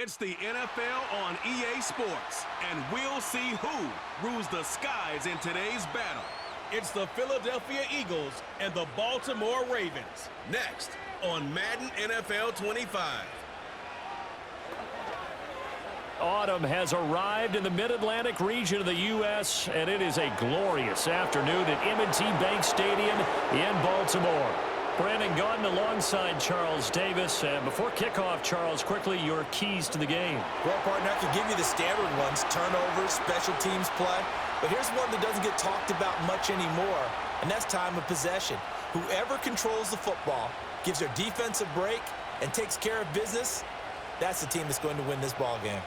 It's the NFL on EA Sports, and we'll see who rules the skies in today's battle. It's the Philadelphia Eagles and the Baltimore Ravens. Next on Madden NFL 25. Autumn has arrived in the Mid-Atlantic region of the U.S., and it is a glorious afternoon at M&T Bank Stadium in Baltimore. Brandon Gaudin alongside Charles Davis. And before kickoff, Charles, quickly your keys to the game. Well, partner, I can give you the standard ones, turnovers, special teams play. But here's one that doesn't get talked about much anymore, and that's time of possession. Whoever controls the football, gives their defense a break, and takes care of business, that's the team that's going to win this ball game.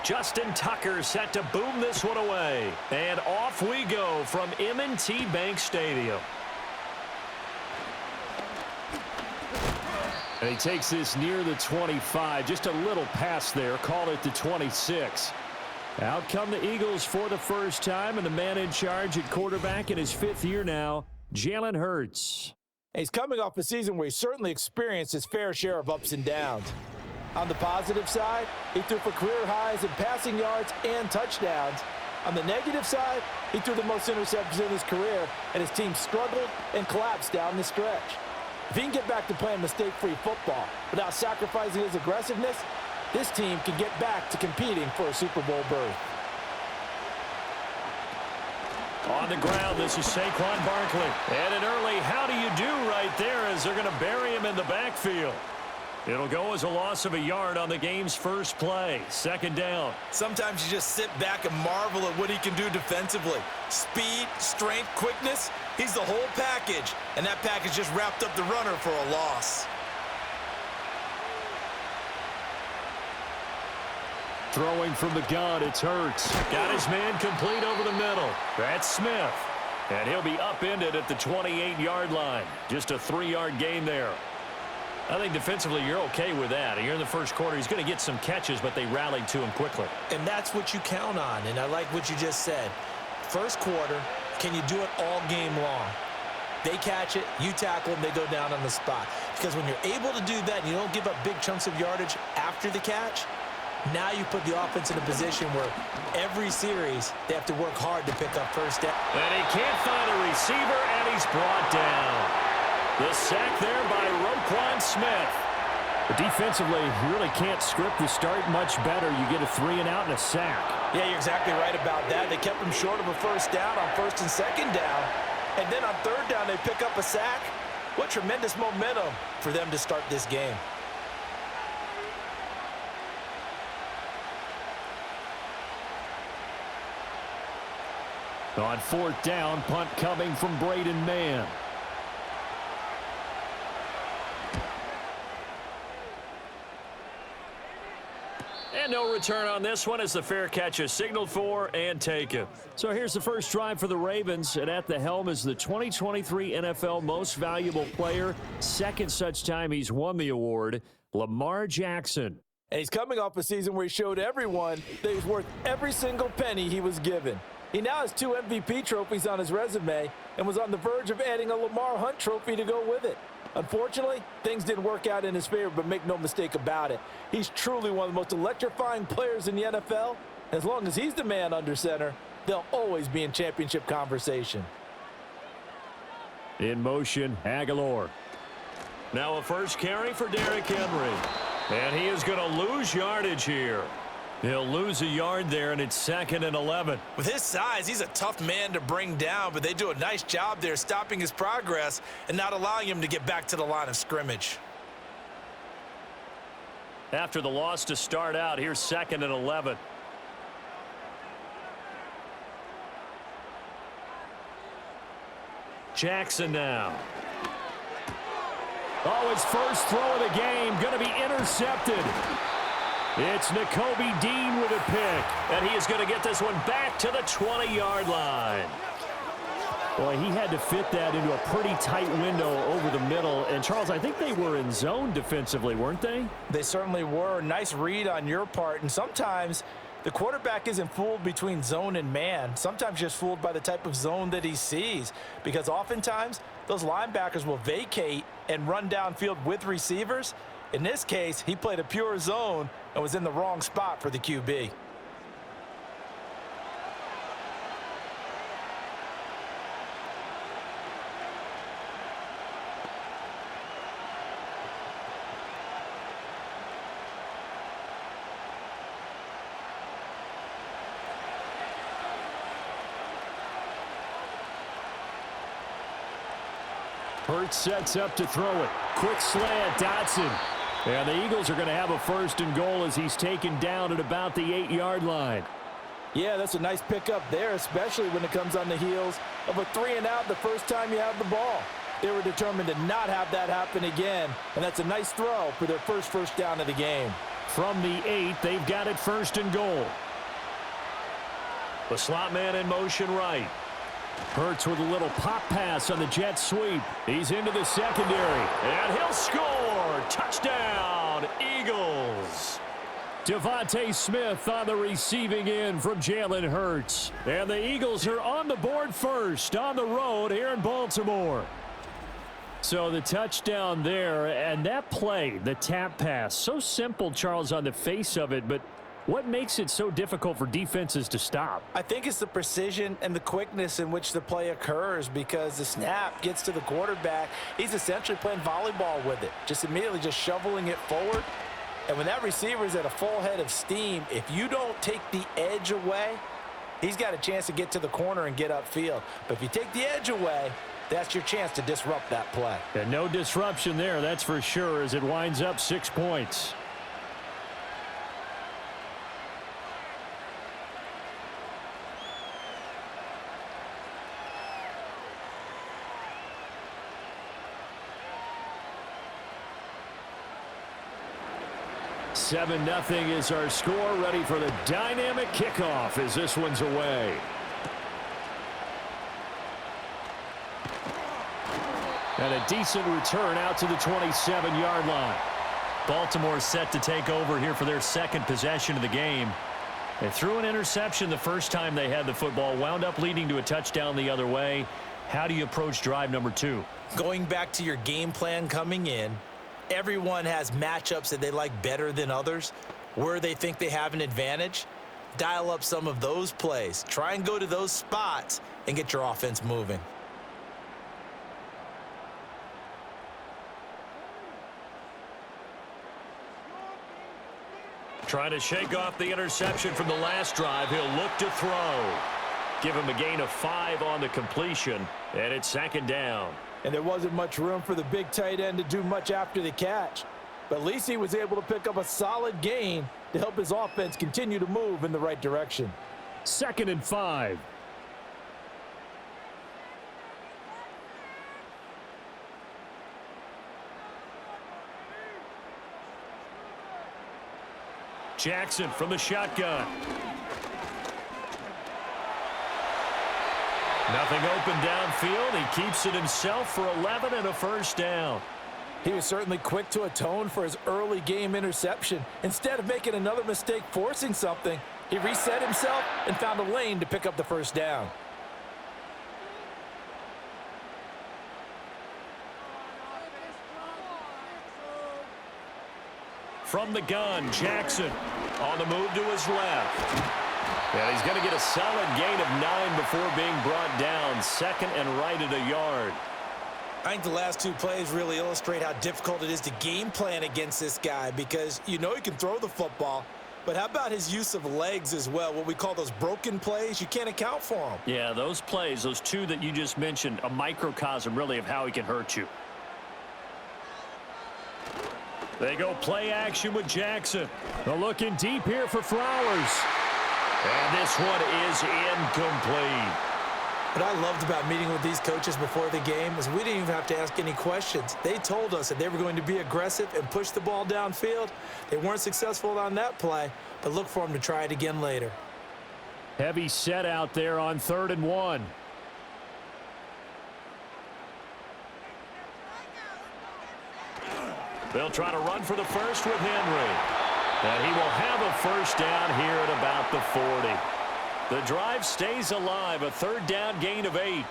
Justin Tucker set to boom this one away. And off we go from M&T Bank Stadium. And he takes this near the 25. Just a little pass there. Called it the 26. Out come the Eagles for the first time. And the man in charge at quarterback in his 5th year now, Jalen Hurts. He's coming off a season where he certainly experienced his fair share of ups and downs. On the positive side, he threw for career highs in passing yards and touchdowns. On the negative side, he threw the most interceptions in his career, and his team struggled and collapsed down the stretch. If he can get back to playing mistake-free football without sacrificing his aggressiveness, this team can get back to competing for a Super Bowl berth. On the ground, this is Saquon Barkley. And an early how do you do right there as they're going to bury him in the backfield. It'll go as a loss of a yard on the game's first play. 2nd down. Sometimes you just sit back and marvel at what he can do defensively. Speed, strength, quickness, he's the whole package. And that package just wrapped up the runner for a loss. Throwing from the gun, it's Hurts. Got his man complete over the middle. That's Smith. And he'll be upended at the 28-yard line. Just a 3-yard gain there. I think defensively you're okay with that. You're in the first quarter. He's going to get some catches, but they rallied to him quickly. And that's what you count on, and I like what you just said. First quarter, can you do it all game long? They catch it, you tackle them, they go down on the spot. Because when you're able to do that and you don't give up big chunks of yardage after the catch, now you put the offense in a position where every series they have to work hard to pick up first down. And he can't find a receiver, and he's brought down. The sack there by Roquan Smith. But defensively, you really can't script the start much better. You get a 3-and-out and a sack. Yeah, you're exactly right about that. They kept him short of a first down on 1st and 2nd down. And then on 3rd down, they pick up a sack. What tremendous momentum for them to start this game. On 4th down, punt coming from Braden Mann. And no return on this one as the fair catch is signaled for and taken. So here's the first drive for the Ravens, and at the helm is the 2023 NFL Most Valuable Player. 2nd such time he's won the award, Lamar Jackson. And he's coming off a season where he showed everyone that he's worth every single penny he was given. He now has 2 MVP trophies on his resume and was on the verge of adding a Lamar Hunt trophy to go with it. Unfortunately, things didn't work out in his favor, but make no mistake about it. He's truly one of the most electrifying players in the NFL. As long as he's the man under center, they'll always be in championship conversation. In motion, Aguilar. Now a first carry for Derrick Henry. And he is going to lose yardage here. He'll lose a yard there, and it's 2nd and 11. With his size, he's a tough man to bring down, but they do a nice job there stopping his progress and not allowing him to get back to the line of scrimmage. After the loss to start out, here's 2nd and 11. Jackson now. Oh, his first throw of the game going to be intercepted. It's Nakobe Dean with a pick, and he is going to get this one back to the 20-yard line. Boy, he had to fit that into a pretty tight window over the middle. And, Charles, I think they were in zone defensively, weren't they? They certainly were. Nice read on your part. And sometimes the quarterback isn't fooled between zone and man. Sometimes just fooled by the type of zone that he sees. Because oftentimes, those linebackers will vacate and run downfield with receivers. In this case, he played a pure zone and was in the wrong spot for the QB. Hurts sets up to throw it. Quick slant, Dotson. And the Eagles are going to have a 1st and goal as he's taken down at about the 8-yard line. Yeah, that's a nice pickup there, especially when it comes on the heels of a 3-and-out the first time you have the ball. They were determined to not have that happen again, and that's a nice throw for their first down of the game. From the 8, they've got it 1st and goal. The slot man in motion right. Hurts with a little pop pass on the jet sweep. He's into the secondary, and he'll score. Touchdown, Eagles. Devontae Smith on the receiving end from Jalen Hurts. And the Eagles are on the board first on the road here in Baltimore. So the touchdown there, and that play, the tap pass, so simple, Charles, on the face of it, but what makes it so difficult for defenses to stop? I think it's the precision and the quickness in which the play occurs, because the snap gets to the quarterback. He's essentially playing volleyball with it, just immediately just shoveling it forward. And when that receiver is at a full head of steam, if you don't take the edge away, he's got a chance to get to the corner and get upfield. But if you take the edge away, that's your chance to disrupt that play. And no disruption there, that's for sure, as it winds up 6 points. Seven 0 is our score, ready for the dynamic kickoff as this one's away. And a decent return out to the 27-yard line. Baltimore set to take over here for their 2nd possession of the game. They threw an interception the first time they had the football, wound up leading to a touchdown the other way. How do you approach drive number 2? Going back to your game plan coming in, everyone has matchups that they like better than others, where they think they have an advantage. Dial up some of those plays. Try and go to those spots and get your offense moving. Trying to shake off the interception from the last drive. He'll look to throw. Give him a gain of 5 on the completion, and it's 2nd down. And there wasn't much room for the big tight end to do much after the catch. But at least he was able to pick up a solid gain to help his offense continue to move in the right direction. 2nd and 5. Jackson from the shotgun. Nothing open downfield. He keeps it himself for 11 and a 1st down. He was certainly quick to atone for his early game interception. Instead of making another mistake forcing something, he reset himself and found a lane to pick up the 1st down. From the gun, Jackson on the move to his left. And he's going to get a solid gain of 9 before being brought down. 2nd and right at a yard. I think the last 2 plays really illustrate how difficult it is to game plan against this guy, because you know he can throw the football, but how about his use of legs as well? What we call those broken plays, you can't account for them. Yeah, those plays, those 2 that you just mentioned, a microcosm really of how he can hurt you. They go play action with Jackson. They're looking deep here for Flowers. And this one is incomplete. What I loved about meeting with these coaches before the game is we didn't even have to ask any questions. They told us that they were going to be aggressive and push the ball downfield. They weren't successful on that play, but look for them to try it again later. Heavy set out there on 3rd and 1. They'll try to run for the first with Henry. And he will have a first down here at about the 40. The drive stays alive, a third down gain of 8.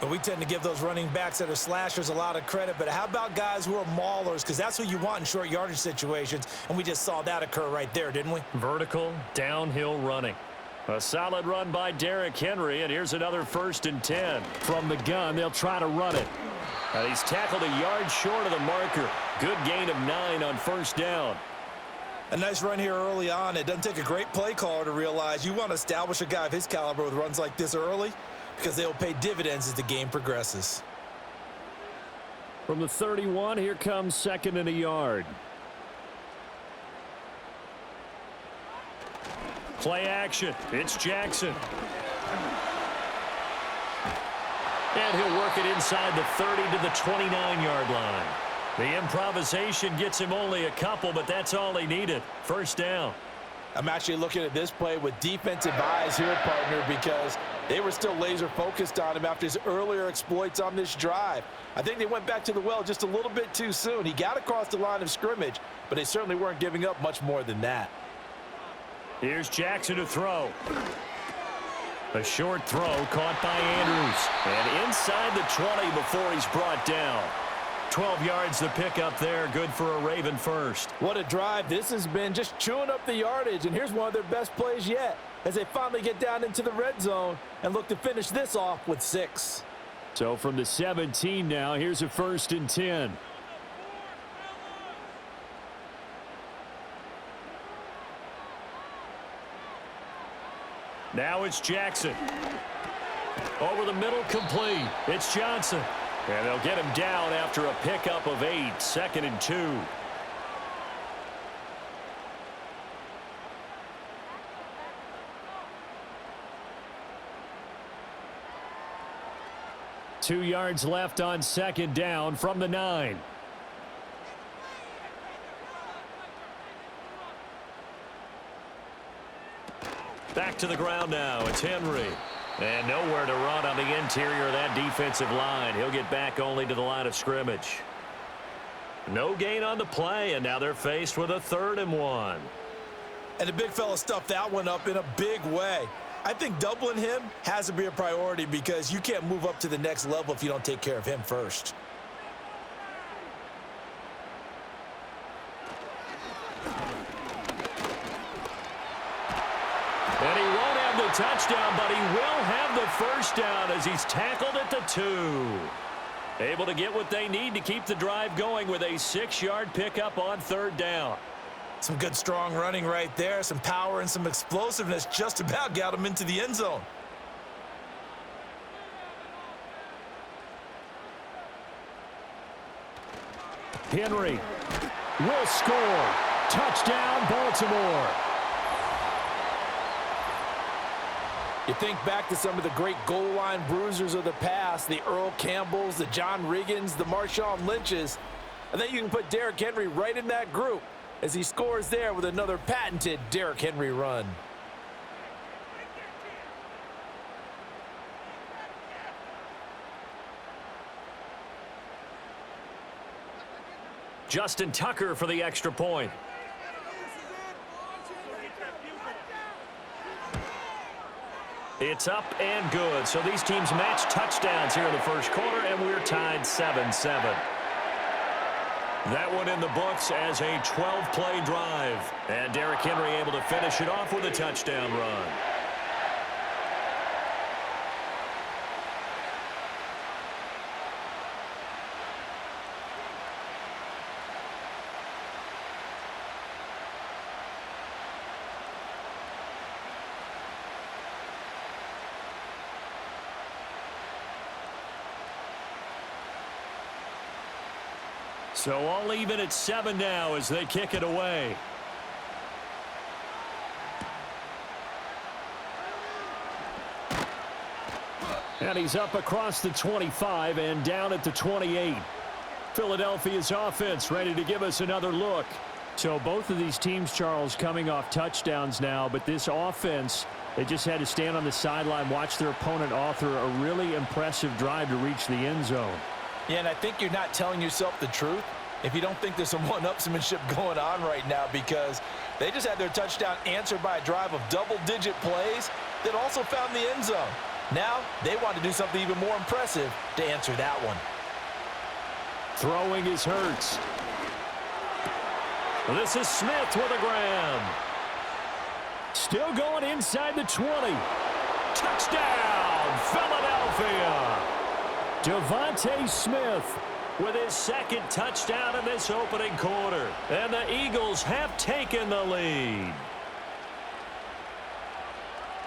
But we tend to give those running backs that are slashers a lot of credit, but how about guys who are maulers? Because that's who you want in short yardage situations, and we just saw that occur right there, didn't we? Vertical, downhill running. A solid run by Derrick Henry, and here's another 1st and 10. From the gun, they'll try to run it. And he's tackled a yard short of the marker. Good gain of 9 on 1st down. A nice run here early on. It doesn't take a great play caller to realize you want to establish a guy of his caliber with runs like this early because they'll pay dividends as the game progresses. From the 31, here comes 2nd and a yard. Play action. It's Jackson. And he'll work it inside the 30 to the 29-yard line. The improvisation gets him only a couple, but that's all he needed. 1st down. I'm actually looking at this play with defensive eyes here, partner, because they were still laser focused on him after his earlier exploits on this drive. I think they went back to the well just a little bit too soon. He got across the line of scrimmage, but they certainly weren't giving up much more than that. Here's Jackson to throw. A short throw caught by Andrews. And inside the 20 before he's brought down. 12 yards to pick up there. Good for a Raven first. What a drive this has been, just chewing up the yardage. And here's one of their best plays yet as they finally get down into the red zone and look to finish this off with 6. So from the 17 now, here's a 1st and 10. Now it's Jackson. Over the middle, complete. It's Johnson. And they'll get him down after a pickup of 8. 2nd and 2. Two yards left on 2nd down from the 9. Back to the ground now. It's Henry. And nowhere to run on the interior of that defensive line. He'll get back only to the line of scrimmage. No gain on the play, and now they're faced with a 3rd and 1. And the big fella stuffed that one up in a big way. I think doubling him has to be a priority because you can't move up to the next level if you don't take care of him first. And he won't have the touchdown, but he will have the 1st down as he's tackled at the 2. Able to get what they need to keep the drive going with a 6-yard pickup on 3rd down. Some good strong running right there, some power and some explosiveness just about got him into the end zone. Henry will score. Touchdown, Baltimore. You think back to some of the great goal line bruisers of the past, the Earl Campbells, the John Riggins, the Marshawn Lynches. I think you can put Derrick Henry right in that group as he scores there with another patented Derrick Henry run. Justin Tucker for the extra point. It's up and good. So these teams match touchdowns here in the 1st quarter, and we're tied 7-7. That one in the books as a 12-play drive. And Derrick Henry able to finish it off with a touchdown run. So all even at 7 now as they kick it away. And he's up across the 25 and down at the 28. Philadelphia's offense ready to give us another look. So both of these teams, Charles, coming off touchdowns now, but this offense, they just had to stand on the sideline, watch their opponent author a really impressive drive to reach the end zone. Yeah, and I think you're not telling yourself the truth if you don't think there's some one-upsmanship going on right now, because they just had their touchdown answered by a drive of double-digit plays that also found the end zone. Now they want to do something even more impressive to answer that one. Throwing is Hurts. This is Smith with a grab. Still going inside the 20. Touchdown, Philadelphia. Devontae Smith with his second touchdown in this opening quarter. And the Eagles have taken the lead.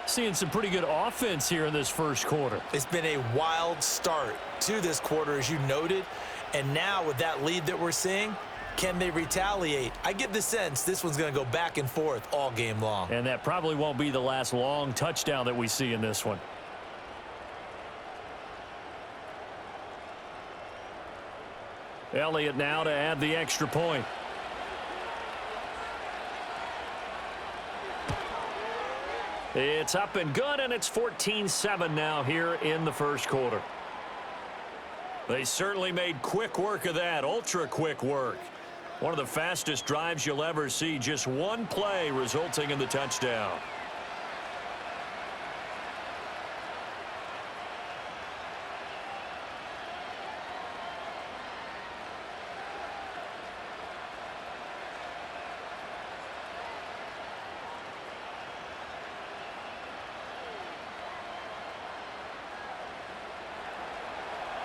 Seeing some pretty good offense here in this first quarter. It's been a wild start to this quarter, as you noted. And now with that lead that we're seeing, can they retaliate? I get the sense this one's going to go back and forth all game long. And that probably won't be the last long touchdown that we see in this one. Elliott now to add the extra point. It's up and good, and it's 14-7 now here in the first quarter. They certainly made quick work of that, ultra-quick work. One of the fastest drives you'll ever see, just one play resulting in the touchdown.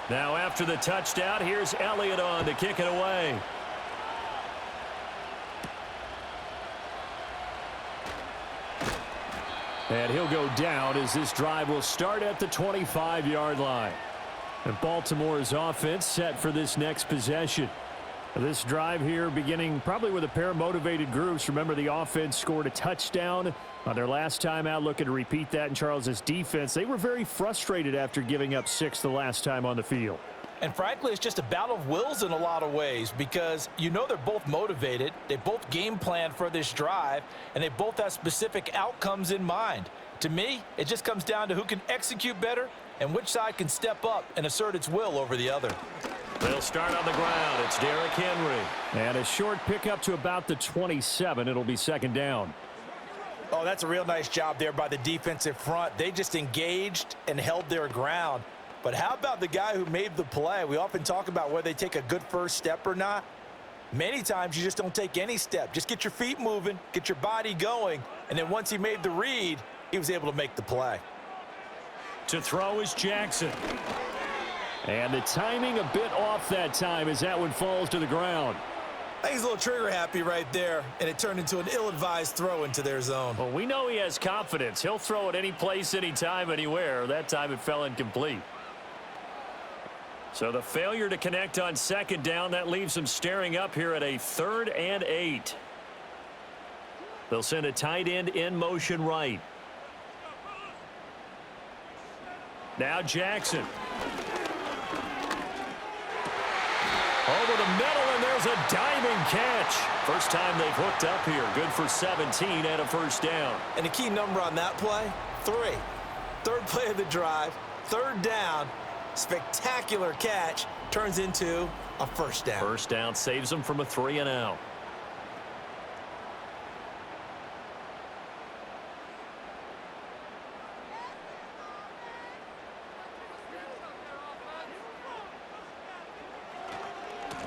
Now after the touchdown, here's Elliott on to kick it away. And he'll go down as this drive will start at the 25-yard line. And Baltimore's offense set for this next possession. This drive here beginning probably with a pair of motivated groups. Remember, the offense scored a touchdown on their last time out, looking to repeat that in Charles's defense. They were very frustrated after giving up 6 the last time on the field. And frankly, it's just a battle of wills in a lot of ways, because you know they're both motivated. They both game plan for this drive, and they both have specific outcomes in mind. To me, it just comes down to who can execute better and which side can step up and assert its will over the other. They'll start on the ground. It's Derrick Henry. And a short pickup to about the 27. It'll be second down. Oh, that's a real nice job there by the defensive front. They just engaged and held their ground. But how about the guy who made the play? We often talk about whether they take a good first step or not. Many times you just don't take any step. Just get your feet moving, get your body going, and then once he made the read, he was able to make the play. To throw is Jackson. And the timing a bit off that time as that one falls to the ground. I think he's a little trigger happy right there, and it turned into an ill-advised throw into their zone. Well, we know he has confidence. He'll throw it any place, anytime, anywhere. That time it fell incomplete. So the failure to connect on second down, that leaves them staring up here at a 3rd and 8. They'll send a tight end in motion right. Now Jackson. Over the middle, and there's a diving catch. First time they've hooked up here. Good for 17 and a first down. And the key number on that play, 3. Third play of the drive, 3rd down. Spectacular catch turns into a first down. First down saves them from a 3 and out.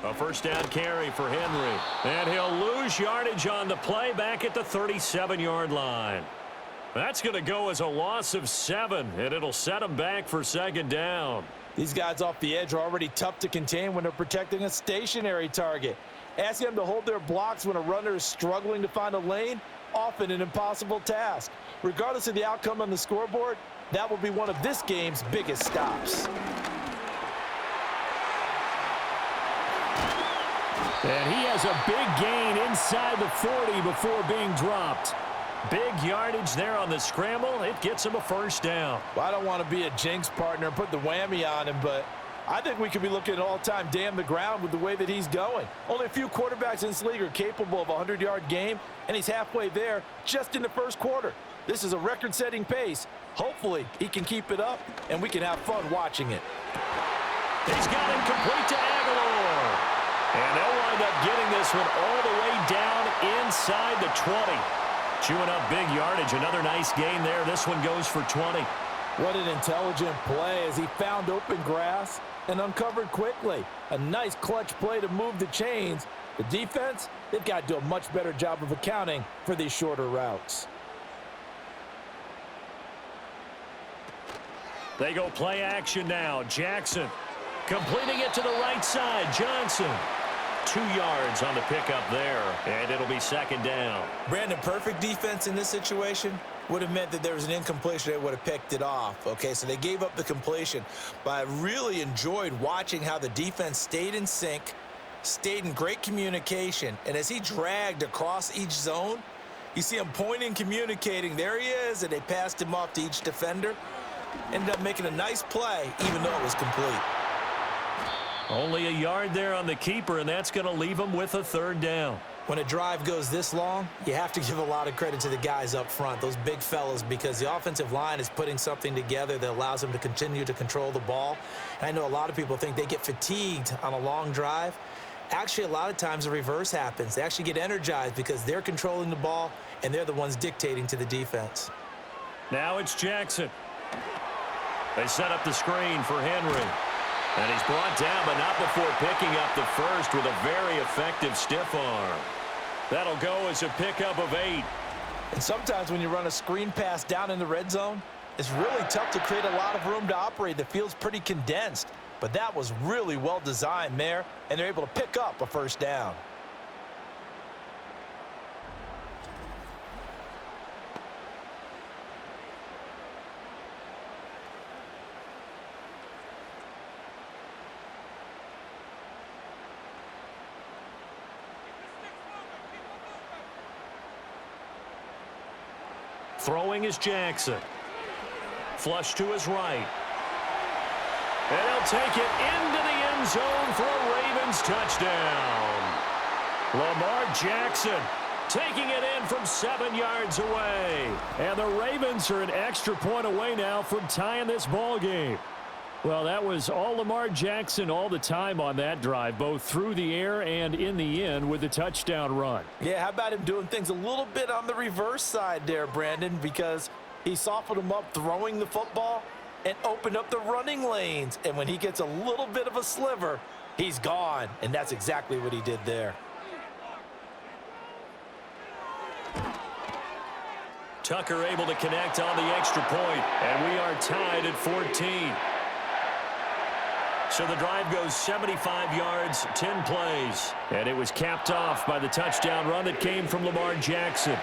A first down carry for Henry. And he'll lose yardage on the play back at the 37-yard line. That's going to go as a loss of 7, and it'll set them back for second down. These guys off the edge are already tough to contain when they're protecting a stationary target. Asking them to hold their blocks when a runner is struggling to find a lane, often an impossible task. Regardless of the outcome on the scoreboard, that will be one of this game's biggest stops. And he has a big gain inside the 40 before being dropped. Big yardage there on the scramble. It gets him a first down. Well, I don't want to be a jinx partner and put the whammy on him, but I think we could be looking at all-time damn the ground with the way that he's going. Only a few quarterbacks in this league are capable of a 100-yard game, and he's halfway there just in the first quarter. This is a record-setting pace. Hopefully, he can keep it up, and we can have fun watching it. He's got it complete to Aguilar. And they'll line getting this one all the way down inside the 20. Chewing up big yardage. Another nice gain there. This one goes for 20. What an intelligent play as he found open grass and uncovered quickly. A nice clutch play to move the chains. The defense, they've got to do a much better job of accounting for these shorter routes. They go play action now. Jackson completing it to the right side. Johnson. 2 yards on the pickup there, and it'll be second down. Brandon, perfect defense in this situation would have meant that there was an incompletion. They would have picked it off. Okay, so they gave up the completion. But I really enjoyed watching how the defense stayed in sync, stayed in great communication, and as he dragged across each zone, you see him pointing, communicating. There he is, and they passed him off to each defender. Ended up making a nice play, even though it was complete. Only a yard there on the keeper, and that's going to leave him with a third down. When a drive goes this long, you have to give a lot of credit to the guys up front, those big fellas, because the offensive line is putting something together that allows them to continue to control the ball. And I know a lot of people think they get fatigued on a long drive. Actually, a lot of times the reverse happens. They actually get energized because they're controlling the ball, and they're the ones dictating to the defense. Now it's Jackson. They set up the screen for Henry. And he's brought down, but not before picking up the first with a very effective stiff arm. That'll go as a pickup of 8. And sometimes when you run a screen pass down in the red zone, it's really tough to create a lot of room to operate. The field's pretty condensed. But that was really well designed there, and they're able to pick up a first down. Throwing is Jackson. Flush to his right. And he'll take it into the end zone for a Ravens touchdown. Lamar Jackson taking it in from 7 yards away. And the Ravens are an extra point away now from tying this ball game. Well, that was all Lamar Jackson all the time on that drive, both through the air and in the end with the touchdown run. Yeah, how about him doing things a little bit on the reverse side there, Brandon, because he softened him up throwing the football and opened up the running lanes. And when he gets a little bit of a sliver, he's gone. And that's exactly what he did there. Tucker able to connect on the extra point, and we are tied at 14. So the drive goes 75 yards, 10 plays. And it was capped off by the touchdown run that came from Lamar Jackson.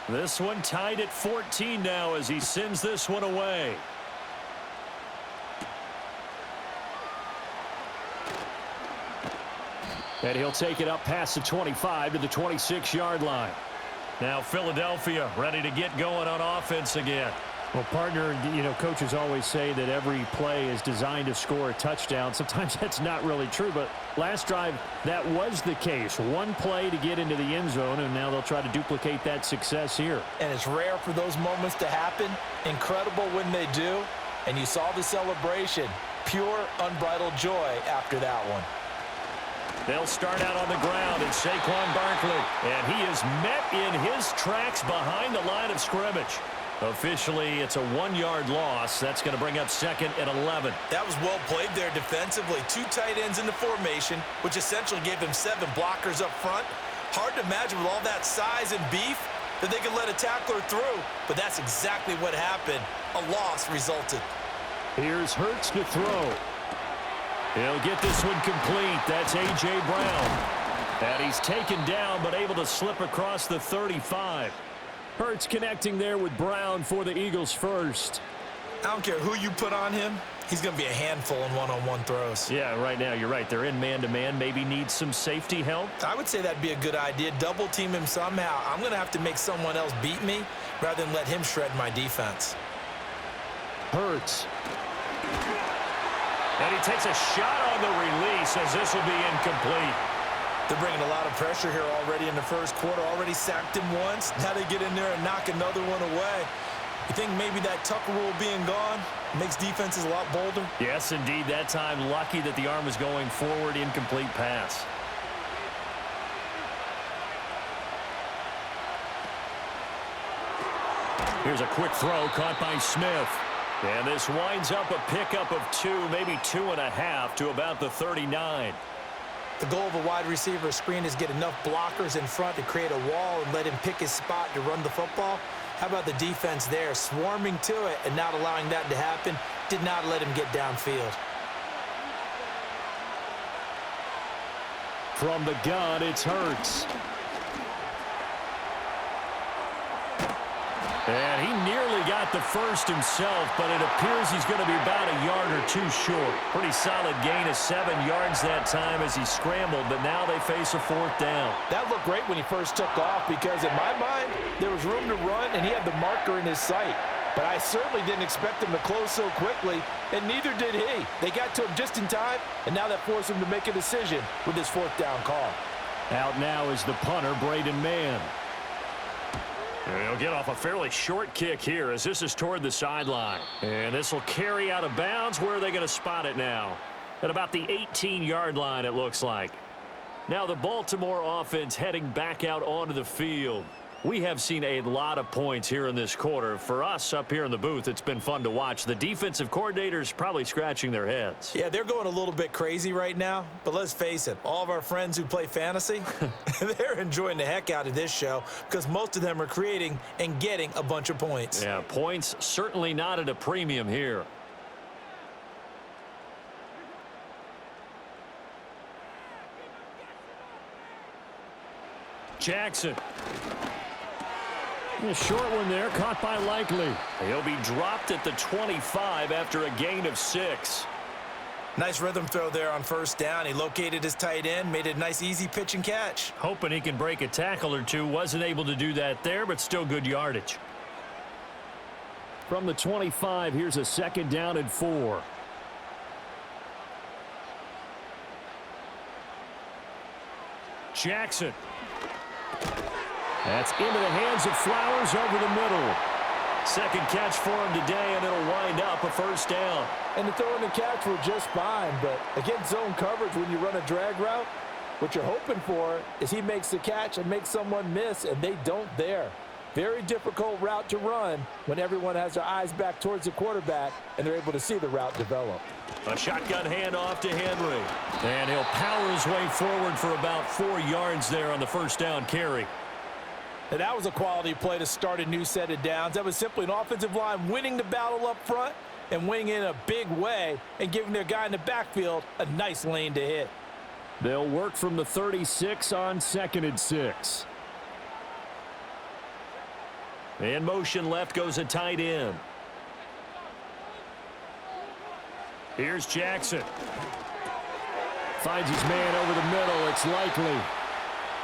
This one tied at 14 now as he sends this one away. And he'll take it up past the 25 to the 26-yard line. Now Philadelphia ready to get going on offense again. Well, partner, you know, coaches always say that every play is designed to score a touchdown. Sometimes that's not really true, but last drive, that was the case. One play to get into the end zone, and now they'll try to duplicate that success here. And it's rare for those moments to happen. Incredible when they do. And you saw the celebration. Pure, unbridled joy after that one. They'll start out on the ground, and Saquon Barkley. And he is met in his tracks behind the line of scrimmage. Officially, it's a 1-yard loss. That's going to bring up second and 11. That was well played there defensively. 2 tight ends in the formation, which essentially gave them 7 blockers up front. Hard to imagine with all that size and beef that they could let a tackler through, but that's exactly what happened. A loss resulted. Here's Hurts to throw. He'll get this one complete. That's A.J. Brown. And he's taken down, but able to slip across the 35. Hurts connecting there with Brown for the Eagles first. I don't care who you put on him. He's going to be a handful in one-on-one throws. Yeah, right now, you're right. They're in man-to-man. Maybe need some safety help. I would say that'd be a good idea. Double team him somehow. I'm going to have to make someone else beat me rather than let him shred my defense. Hurts And he takes a shot on the release as this will be incomplete. They're bringing a lot of pressure here already in the first quarter. Already sacked him once. Now they get in there and knock another one away. You think maybe that Tucker rule being gone makes defenses a lot bolder? Yes, indeed. That time, lucky that the arm was going forward. Incomplete pass. Here's a quick throw caught by Smith. And this winds up a pickup of 2, maybe 2.5 to about the 39. The goal of a wide receiver screen is get enough blockers in front to create a wall and let him pick his spot to run the football. How about the defense there, swarming to it and not allowing that to happen? Did not let him get downfield. From the gun, it's Hurts. And he nearly got the first himself, but it appears he's going to be about a yard or 2 short. Pretty solid gain of 7 yards that time as he scrambled, but now they face a 4th down. That looked great when he first took off because in my mind, there was room to run and he had the marker in his sight. But I certainly didn't expect him to close so quickly, and neither did he. They got to him just in time, and now that forced him to make a decision with his 4th down call. Out now is the punter, Braden Mann. And he'll get off a fairly short kick here as this is toward the sideline. And this will carry out of bounds. Where are they going to spot it now? At about the 18-yard line, it looks like. Now the Baltimore offense heading back out onto the field. We have seen a lot of points here in this quarter. For us up here in the booth, it's been fun to watch. The defensive coordinators probably scratching their heads. Yeah, they're going a little bit crazy right now, but let's face it, all of our friends who play fantasy, they're enjoying the heck out of this show because most of them are creating and getting a bunch of points. Yeah, points certainly not at a premium here. Jackson. A short one there, caught by Likely. He'll be dropped at the 25 after a gain of 6. Nice rhythm throw there on 1st down. He located his tight end, made it a nice easy pitch and catch. Hoping he can break a tackle or 2. Wasn't able to do that there, but still good yardage. From the 25, here's a 2nd down and 4. Jackson. That's into the hands of Flowers over the middle. Second catch for him today, and it'll wind up a 1st down. And the throw and the catch were just fine, but against zone coverage when you run a drag route, what you're hoping for is he makes the catch and makes someone miss, and they don't there. Very difficult route to run when everyone has their eyes back towards the quarterback and they're able to see the route develop. A shotgun handoff to Henry. And he'll power his way forward for about 4 yards there on the 1st down carry. And that was a quality play to start a new set of downs. That was simply an offensive line winning the battle up front and winning in a big way and giving their guy in the backfield a nice lane to hit. They'll work from the 36 on 2nd and 6. In motion left goes a tight end. Here's Jackson. Finds his man over the middle. It's Likely.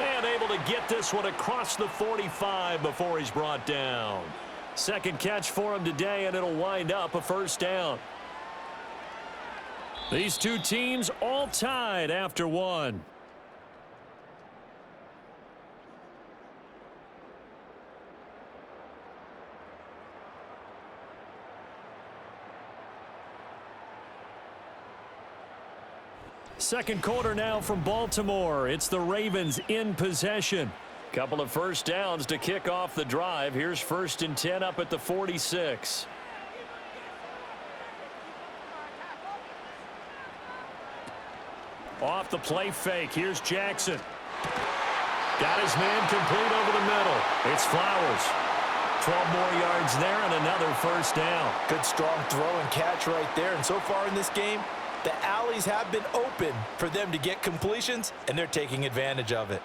And able to get this one across the 45 before he's brought down. Second catch for him today, and it'll wind up a 1st down. These two teams all tied after 1. Second quarter now from Baltimore. It's the Ravens in possession. Couple of 1st downs to kick off the drive. Here's 1st and 10 up at the 46. Off the play fake. Here's Jackson. Got his man complete over the middle. It's Flowers. 12 more yards there and another 1st down. Good strong throw and catch right there. And so far in this game, the alleys have been open for them to get completions, and they're taking advantage of it.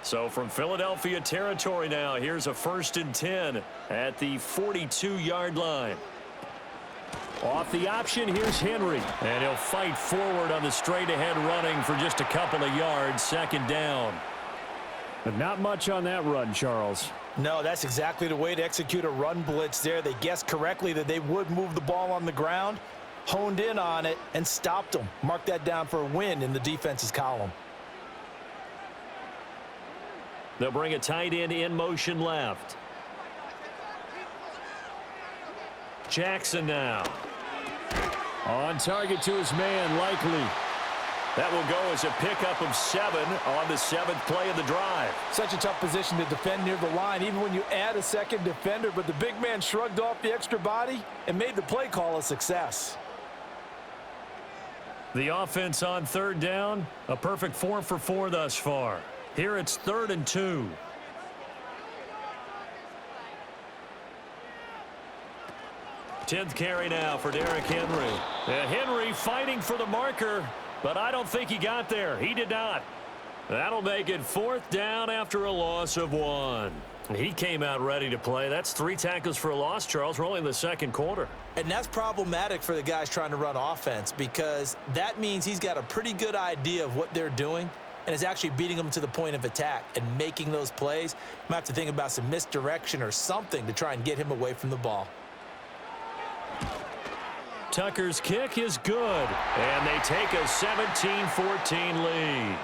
So from Philadelphia territory now, here's a 1st and 10 at the 42-yard line. Off the option, here's Henry. And he'll fight forward on the straight-ahead running for just a couple of yards. 2nd down. But not much on that run, Charles. No, that's exactly the way to execute a run blitz there. They guessed correctly that they would move the ball on the ground, honed in on it, and stopped them. Mark that down for a win in the defense's column. They'll bring a tight end in motion left. Jackson now. On target to his man, Likely. That will go as a pickup of 7 on the 7th play of the drive. Such a tough position to defend near the line, even when you add a second defender, but the big man shrugged off the extra body and made the play call a success. The offense on 3rd down, a perfect 4 for 4 thus far. Here it's 3rd and 2. Tenth carry now for Derrick Henry. Henry fighting for the marker, but I don't think he got there. He did not. That'll make it 4th down after a loss of 1. He came out ready to play. That's 3 tackles for a loss, Charles. We're only in the 2nd quarter. And that's problematic for the guys trying to run offense because that means he's got a pretty good idea of what they're doing and is actually beating them to the point of attack and making those plays. You might have to think about some misdirection or something to try and get him away from the ball. Tucker's kick is good, and they take a 17-14 lead.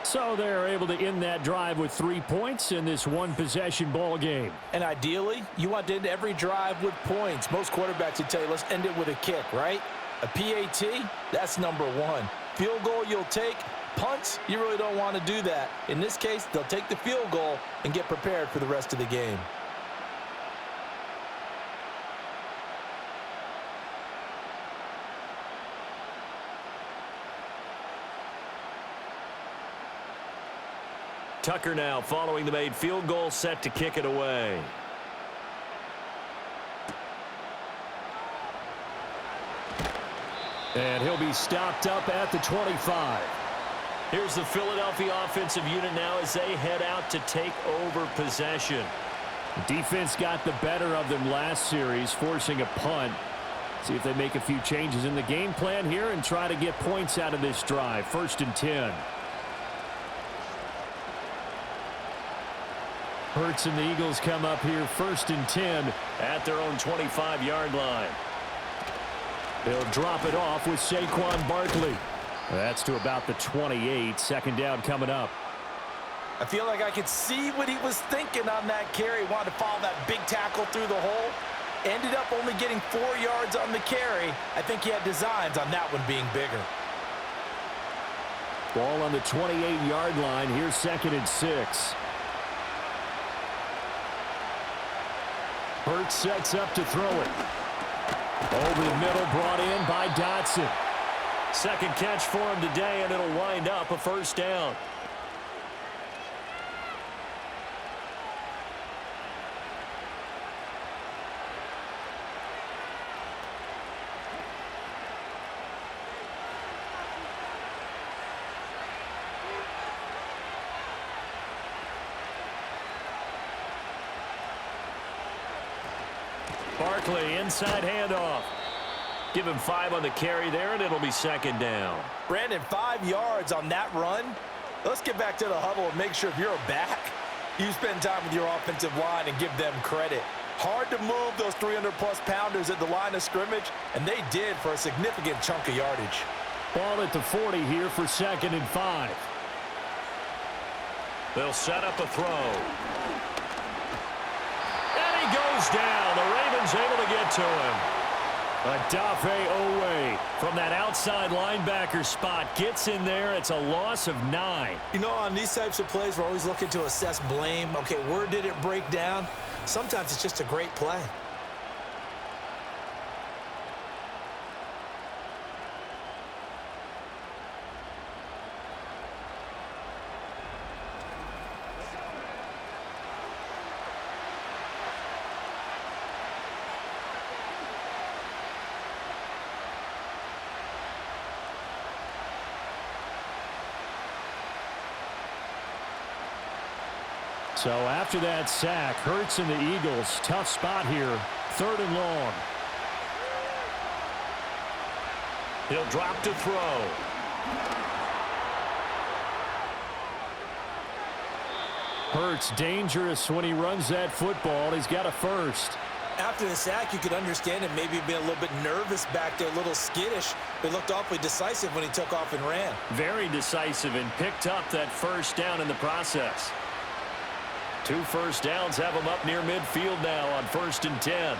So they're able to end that drive with 3 points in this one-possession ball game. And ideally, you want to end every drive with points. Most quarterbacks would tell you, let's end it with a kick, right? A PAT, that's number 1. Field goal you'll take. Punts, you really don't want to do that. In this case, they'll take the field goal and get prepared for the rest of the game. Tucker now following the made field goal, set to kick it away. And he'll be stopped up at the 25. Here's the Philadelphia offensive unit now as they head out to take over possession. The defense got the better of them last series, forcing a punt. See if they make a few changes in the game plan here and try to get points out of this drive. 1st and 10. Hurts and the Eagles come up here 1st and 10 at their own 25-yard line. They'll drop it off with Saquon Barkley. That's to about the 28. 2nd down coming up. I feel like I could see what he was thinking on that carry. Wanted to follow that big tackle through the hole. Ended up only getting 4 yards on the carry. I think he had designs on that one being bigger. Ball on the 28-yard line. Here's 2nd and 6. Hurts sets up to throw it. Over the middle, brought in by Dotson. 2nd catch for him today, and it'll wind up a 1st down. Barkley, inside handoff. Give him 5 on the carry there, and it'll be 2nd down. Brandon, 5 yards on that run. Let's get back to the huddle and make sure if you're a back, you spend time with your offensive line and give them credit. Hard to move those 300-plus pounders at the line of scrimmage, and they did for a significant chunk of yardage. Ball at the 40 here for 2nd and 5. They'll set up a throw. Goes down. The Ravens able to get to him. Adafe Owe from that outside linebacker spot gets in there. It's a loss of 9. You know, on these types of plays, we're always looking to assess blame. Okay, where did it break down? Sometimes it's just a great play. So after that sack, Hurts and the Eagles, tough spot here, 3rd and long. He'll drop to throw. Hurts dangerous when he runs that football. He's got a first. After the sack, you could understand him maybe being a little bit nervous back there, a little skittish. But looked awfully decisive when he took off and ran. Very decisive and picked up that first down in the process. 2 first downs have him up near midfield now on 1st and 10.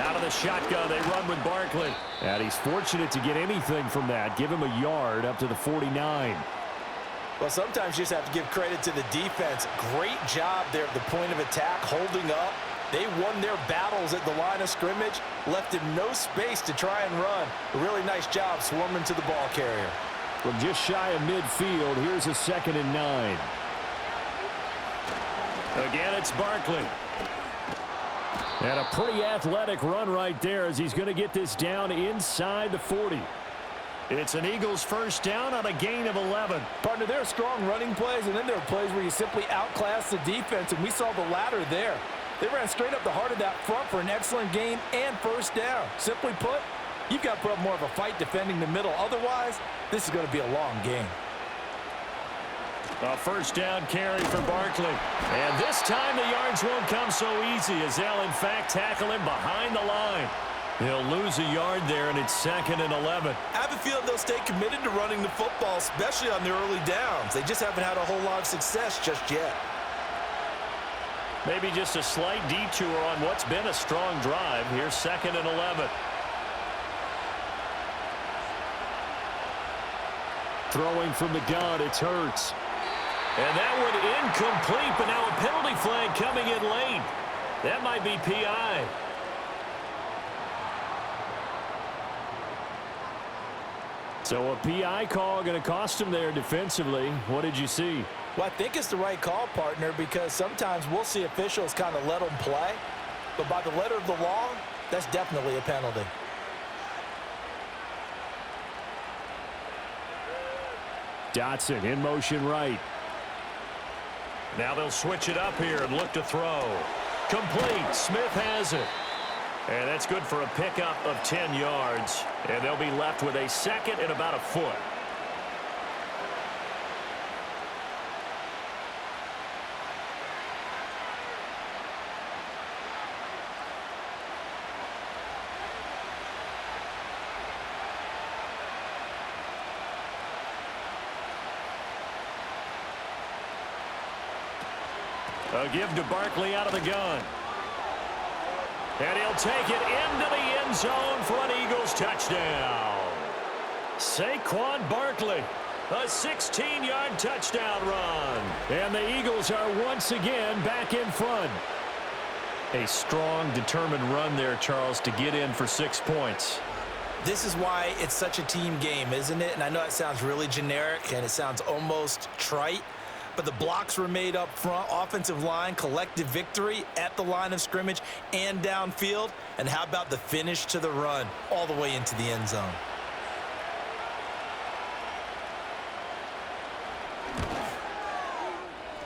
Out of the shotgun, they run with Barkley. And he's fortunate to get anything from that. Give him a yard up to the 49. Well, sometimes you just have to give credit to the defense. Great job there at the point of attack, holding up. They won their battles at the line of scrimmage, left him no space to try and run. A really nice job swarming to the ball carrier. From just shy of midfield, here's a 2nd and 9. Again, it's Barkley. And a pretty athletic run right there as he's going to get this down inside the 40. It's an Eagles first down on a gain of 11. Partner, there are strong running plays, and then there are plays where you simply outclass the defense, and we saw the latter there. They ran straight up the heart of that front for an excellent gain and first down. Simply put, you've got to put up more of a fight defending the middle. Otherwise, this is going to be a long game. A first down carry for Barkley. And this time the yards won't come so easy as they'll, in fact, tackle him behind the line. He'll lose a yard there, and it's 2nd and 11. I have a feeling they'll stay committed to running the football, especially on their early downs. They just haven't had a whole lot of success just yet. Maybe just a slight detour on what's been a strong drive. Here's 2nd and 11. Throwing from the gun, it's Hurts. And that one incomplete, but now a penalty flag coming in late. That might be PI. So a PI call going to cost him there defensively. What did you see? Well, I think it's the right call, partner, because sometimes we'll see officials kind of let them play. But by the letter of the law, that's definitely a penalty. Dotson in motion right. Now they'll switch it up here and look to throw. Complete. Smith has it. And that's good for a pickup of 10 yards. And they'll be left with a 2nd and about a foot. A give to Barkley out of the gun. And he'll take it into the end zone for an Eagles touchdown. Saquon Barkley, a 16-yard touchdown run. And the Eagles are once again back in front. A strong, determined run there, Charles, to get in for 6 points. This is why it's such a team game, isn't it? And I know it sounds really generic and it sounds almost trite, but the blocks were made up front, offensive line, collective victory at the line of scrimmage and downfield. And how about the finish to the run all the way into the end zone?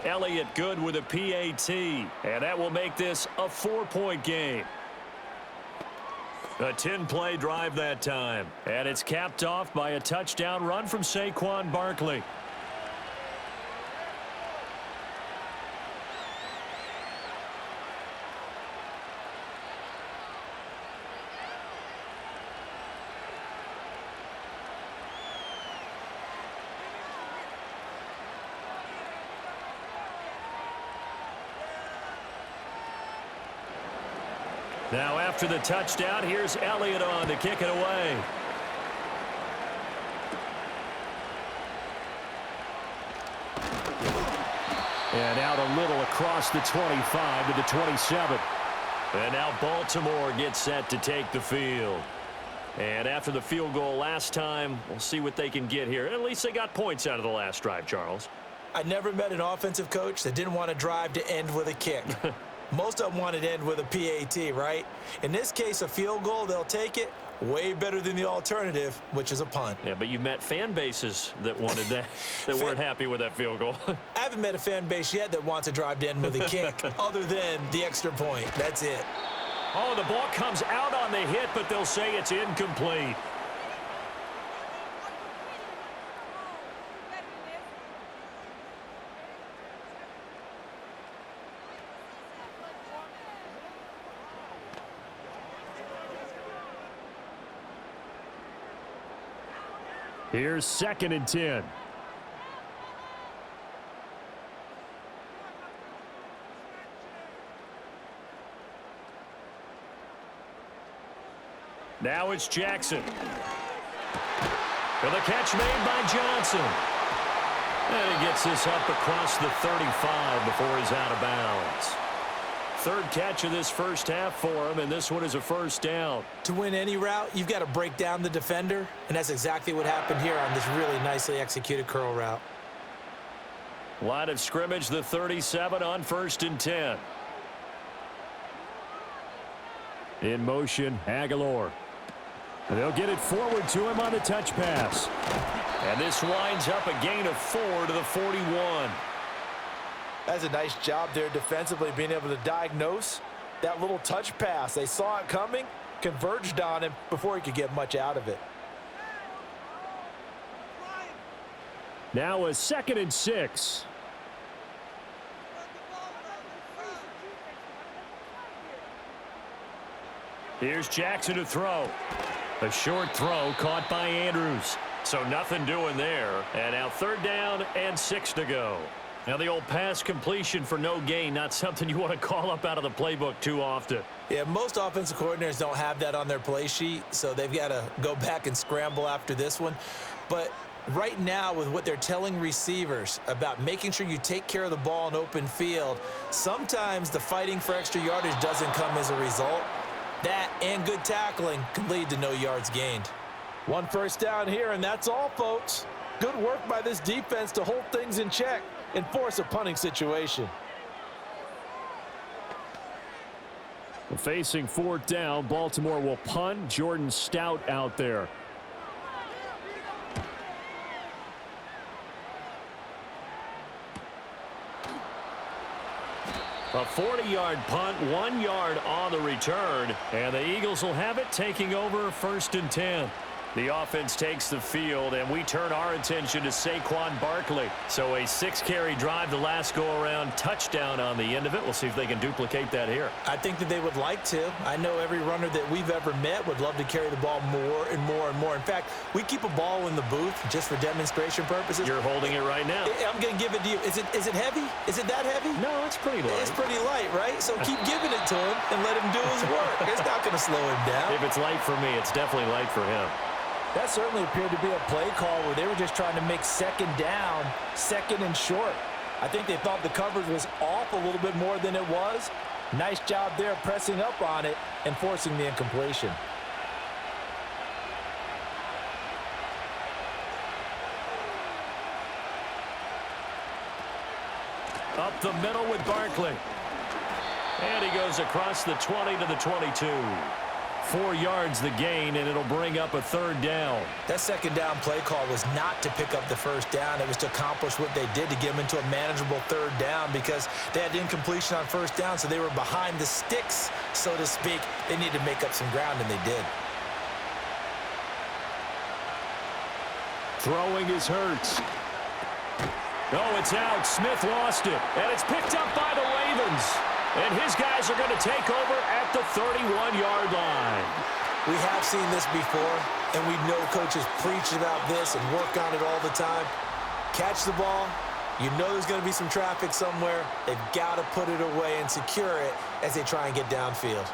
Elliott good with a PAT, and that will make this a 4-point game. A 10-play drive that time, and it's capped off by a touchdown run from Saquon Barkley. Now after the touchdown, here's Elliott on to kick it away. And out a little across the 25 to the 27. And now Baltimore gets set to take the field. And after the field goal last time, we'll see what they can get here. At least they got points out of the last drive, Charles. I never met an offensive coach that didn't want to drive to end with a kick. Most of them wanted to end with a PAT, right? In this case, a field goal, they'll take it. Way better than the alternative, which is a punt. Yeah, but you met fan bases that wanted that, that weren't happy with that field goal. I haven't met a fan base yet that wants to drive to end with a kick, other than the extra point. That's it. Oh, the ball comes out on the hit, but they'll say it's incomplete. Here's 2nd and 10. Now it's Jackson. For the catch made by Johnson. And he gets this up across the 35 before he's out of bounds. 3rd catch of this first half for him, and this one is a first down. To win any route, you've got to break down the defender, and that's exactly what happened here on this really nicely executed curl route. Line of scrimmage, the 37 on 1st and 10. In motion, Aguilar. They'll get it forward to him on the touch pass. And this winds up a gain of 4 to the 41. That's a nice job there defensively, being able to diagnose that little touch pass. They saw it coming, converged on him before he could get much out of it. Now a 2nd and 6. Here's Jackson to throw. A short throw caught by Andrews. So nothing doing there. And now 3rd down and 6 to go. Now the old pass completion for no gain, not something you want to call up out of the playbook too often. Yeah, most offensive coordinators don't have that on their play sheet, so they've got to go back and scramble after this one. But right now, with what they're telling receivers about making sure you take care of the ball in open field, sometimes the fighting for extra yardage doesn't come as a result. That and good tackling can lead to no yards gained. 1 first down here, and that's all, folks. Good work by this defense to hold things in check and force a punting situation. Facing 4th down, Baltimore will punt. Jordan Stout out there. A 40-yard punt, 1 yard on the return, and the Eagles will have it, taking over 1st and 10. The offense takes the field, and we turn our attention to Saquon Barkley. So a 6-carry drive the last go-around, touchdown on the end of it. We'll see if they can duplicate that here. I think that they would like to. I know every runner that we've ever met would love to carry the ball more and more and more. In fact, we keep a ball in the booth just for demonstration purposes. You're holding it right now. I'm going to give it to you. Is it heavy? Is it that heavy? No, it's pretty light. It's pretty light, right? So keep giving it to him and let him do his work. It's not going to slow him down. If it's light for me, it's definitely light for him. That certainly appeared to be a play call where they were just trying to make 2nd down, 2nd and short. I think they thought the coverage was off a little bit more than it was. Nice job there pressing up on it and forcing the incompletion. Up the middle with Barkley. And he goes across the 20 to the 22. 4 yards the gain, and it'll bring up a 3rd down. That 2nd down play call was not to pick up the 1st down. It was to accomplish what they did to get them into a manageable 3rd down because they had incompletion on 1st down, so they were behind the sticks, so to speak. They needed to make up some ground, and they did. Throwing is Hurts. Oh, it's out. Smith lost it, and it's picked up by the Ravens. And his guys are going to take over at the 31-yard line. We have seen this before, and we know coaches preach about this and work on it all the time. Catch the ball. You know there's going to be some traffic somewhere. They've got to put it away and secure it as they try and get downfield.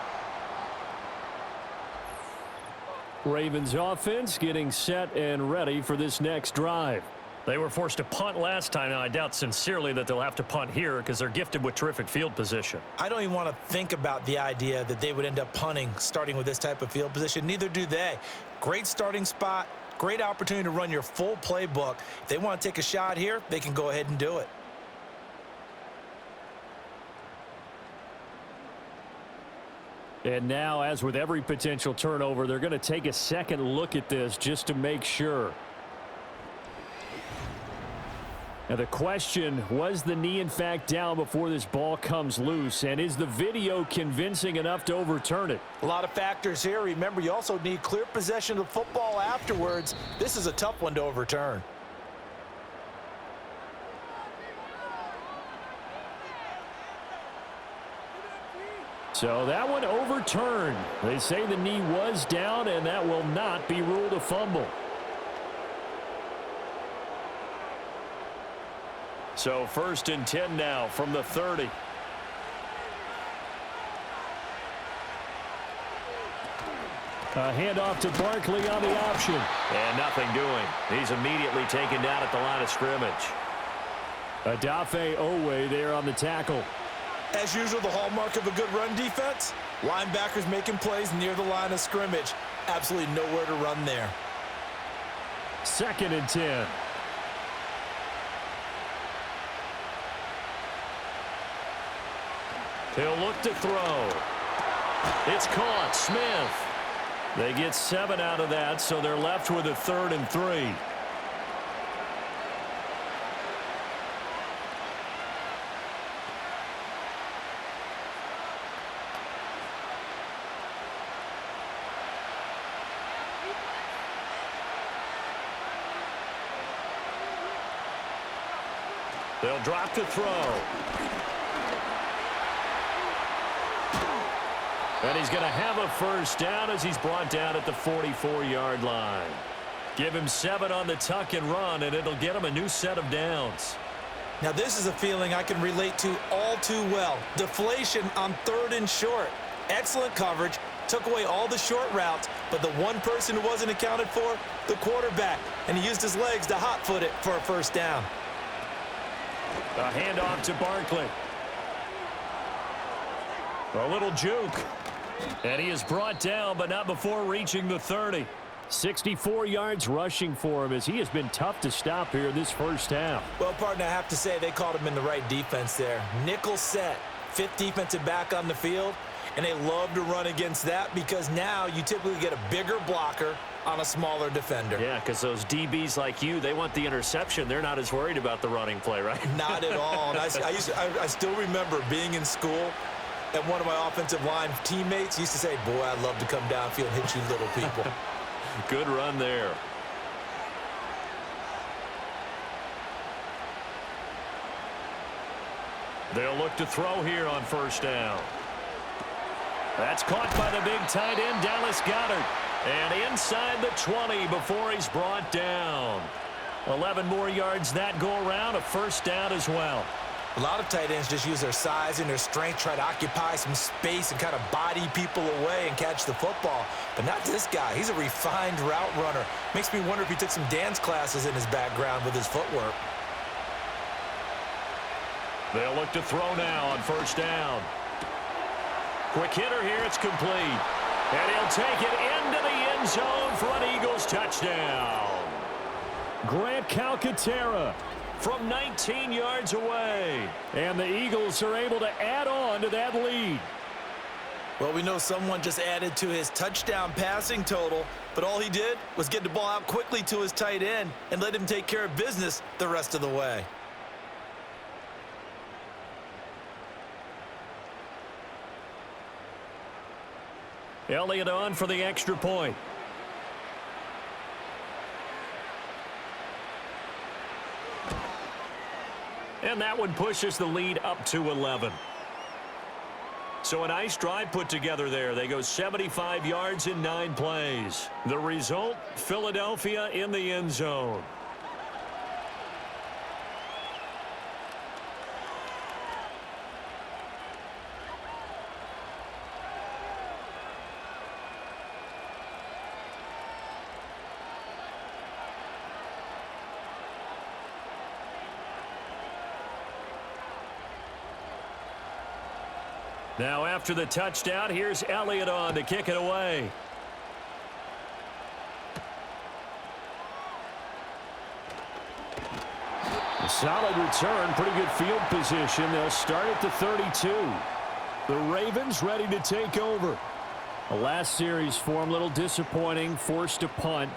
Ravens offense getting set and ready for this next drive. They were forced to punt last time. Now, I doubt sincerely that they'll have to punt here because they're gifted with terrific field position. I don't even want to think about the idea that they would end up punting starting with this type of field position. Neither do they. Great starting spot, great opportunity to run your full playbook. If they want to take a shot here, they can go ahead and do it. And now, as with every potential turnover, they're going to take a second look at this just to make sure. Now the question, was the knee in fact down before this ball comes loose? And is the video convincing enough to overturn it? A lot of factors here. Remember, you also need clear possession of the football afterwards. This is a tough one to overturn. So that one overturned. They say the knee was down, and that will not be ruled a fumble. So 1st and 10 now from the 30. A handoff to Barkley on the option. And nothing doing. He's immediately taken down at the line of scrimmage. Adafe Owe there on the tackle. As usual, the hallmark of a good run defense, linebackers making plays near the line of scrimmage. Absolutely nowhere to run there. 2nd and 10. He'll look to throw. It's caught. Smith. They get 7 out of that, so they're left with a 3rd and 3. They'll drop to throw. And he's going to have a 1st down as he's brought down at the 44-yard line. Give him 7 on the tuck and run, and it'll get him a new set of downs. Now, this is a feeling I can relate to all too well. Deflation on 3rd and short. Excellent coverage. Took away all the short routes, but the one person who wasn't accounted for, the quarterback. And he used his legs to hot-foot it for a 1st down. A handoff to Barkley. A little juke. And he is brought down, but not before reaching the 30. 64 yards rushing for him as he has been tough to stop here this 1st half. Well, partner, I have to say they called him in the right defense there. Nickel set, 5th defensive back on the field, and they love to run against that because now you typically get a bigger blocker on a smaller defender. Yeah, because those DBs like you, they want the interception. They're not as worried about the running play, right? Not at all. And I still remember being in school, and one of my offensive line teammates used to say, boy, I'd love to come downfield and hit you little people. Good run there. They'll look to throw here on 1st down. That's caught by the big tight end, Dallas Goedert. And inside the 20 before he's brought down. 11 more yards that go around, a 1st down as well. A lot of tight ends just use their size and their strength, try to occupy some space and kind of body people away and catch the football. But not this guy. He's a refined route runner. Makes me wonder if he took some dance classes in his background with his footwork. They'll look to throw now on 1st down. Quick hitter here, it's complete. And he'll take it into the end zone for an Eagles touchdown. Grant Calcaterra from 19 yards away. And the Eagles are able to add on to that lead. Well, we know someone just added to his touchdown passing total, but all he did was get the ball out quickly to his tight end and let him take care of business the rest of the way. Elliott on for the extra point. And that one pushes the lead up to 11. So a nice drive put together there. They go 75 yards in 9 plays. The result, Philadelphia in the end zone. Now after the touchdown, here's Elliott on to kick it away. A solid return, pretty good field position. They'll start at the 32. The Ravens ready to take over. The last series for them, a little disappointing, forced to punt.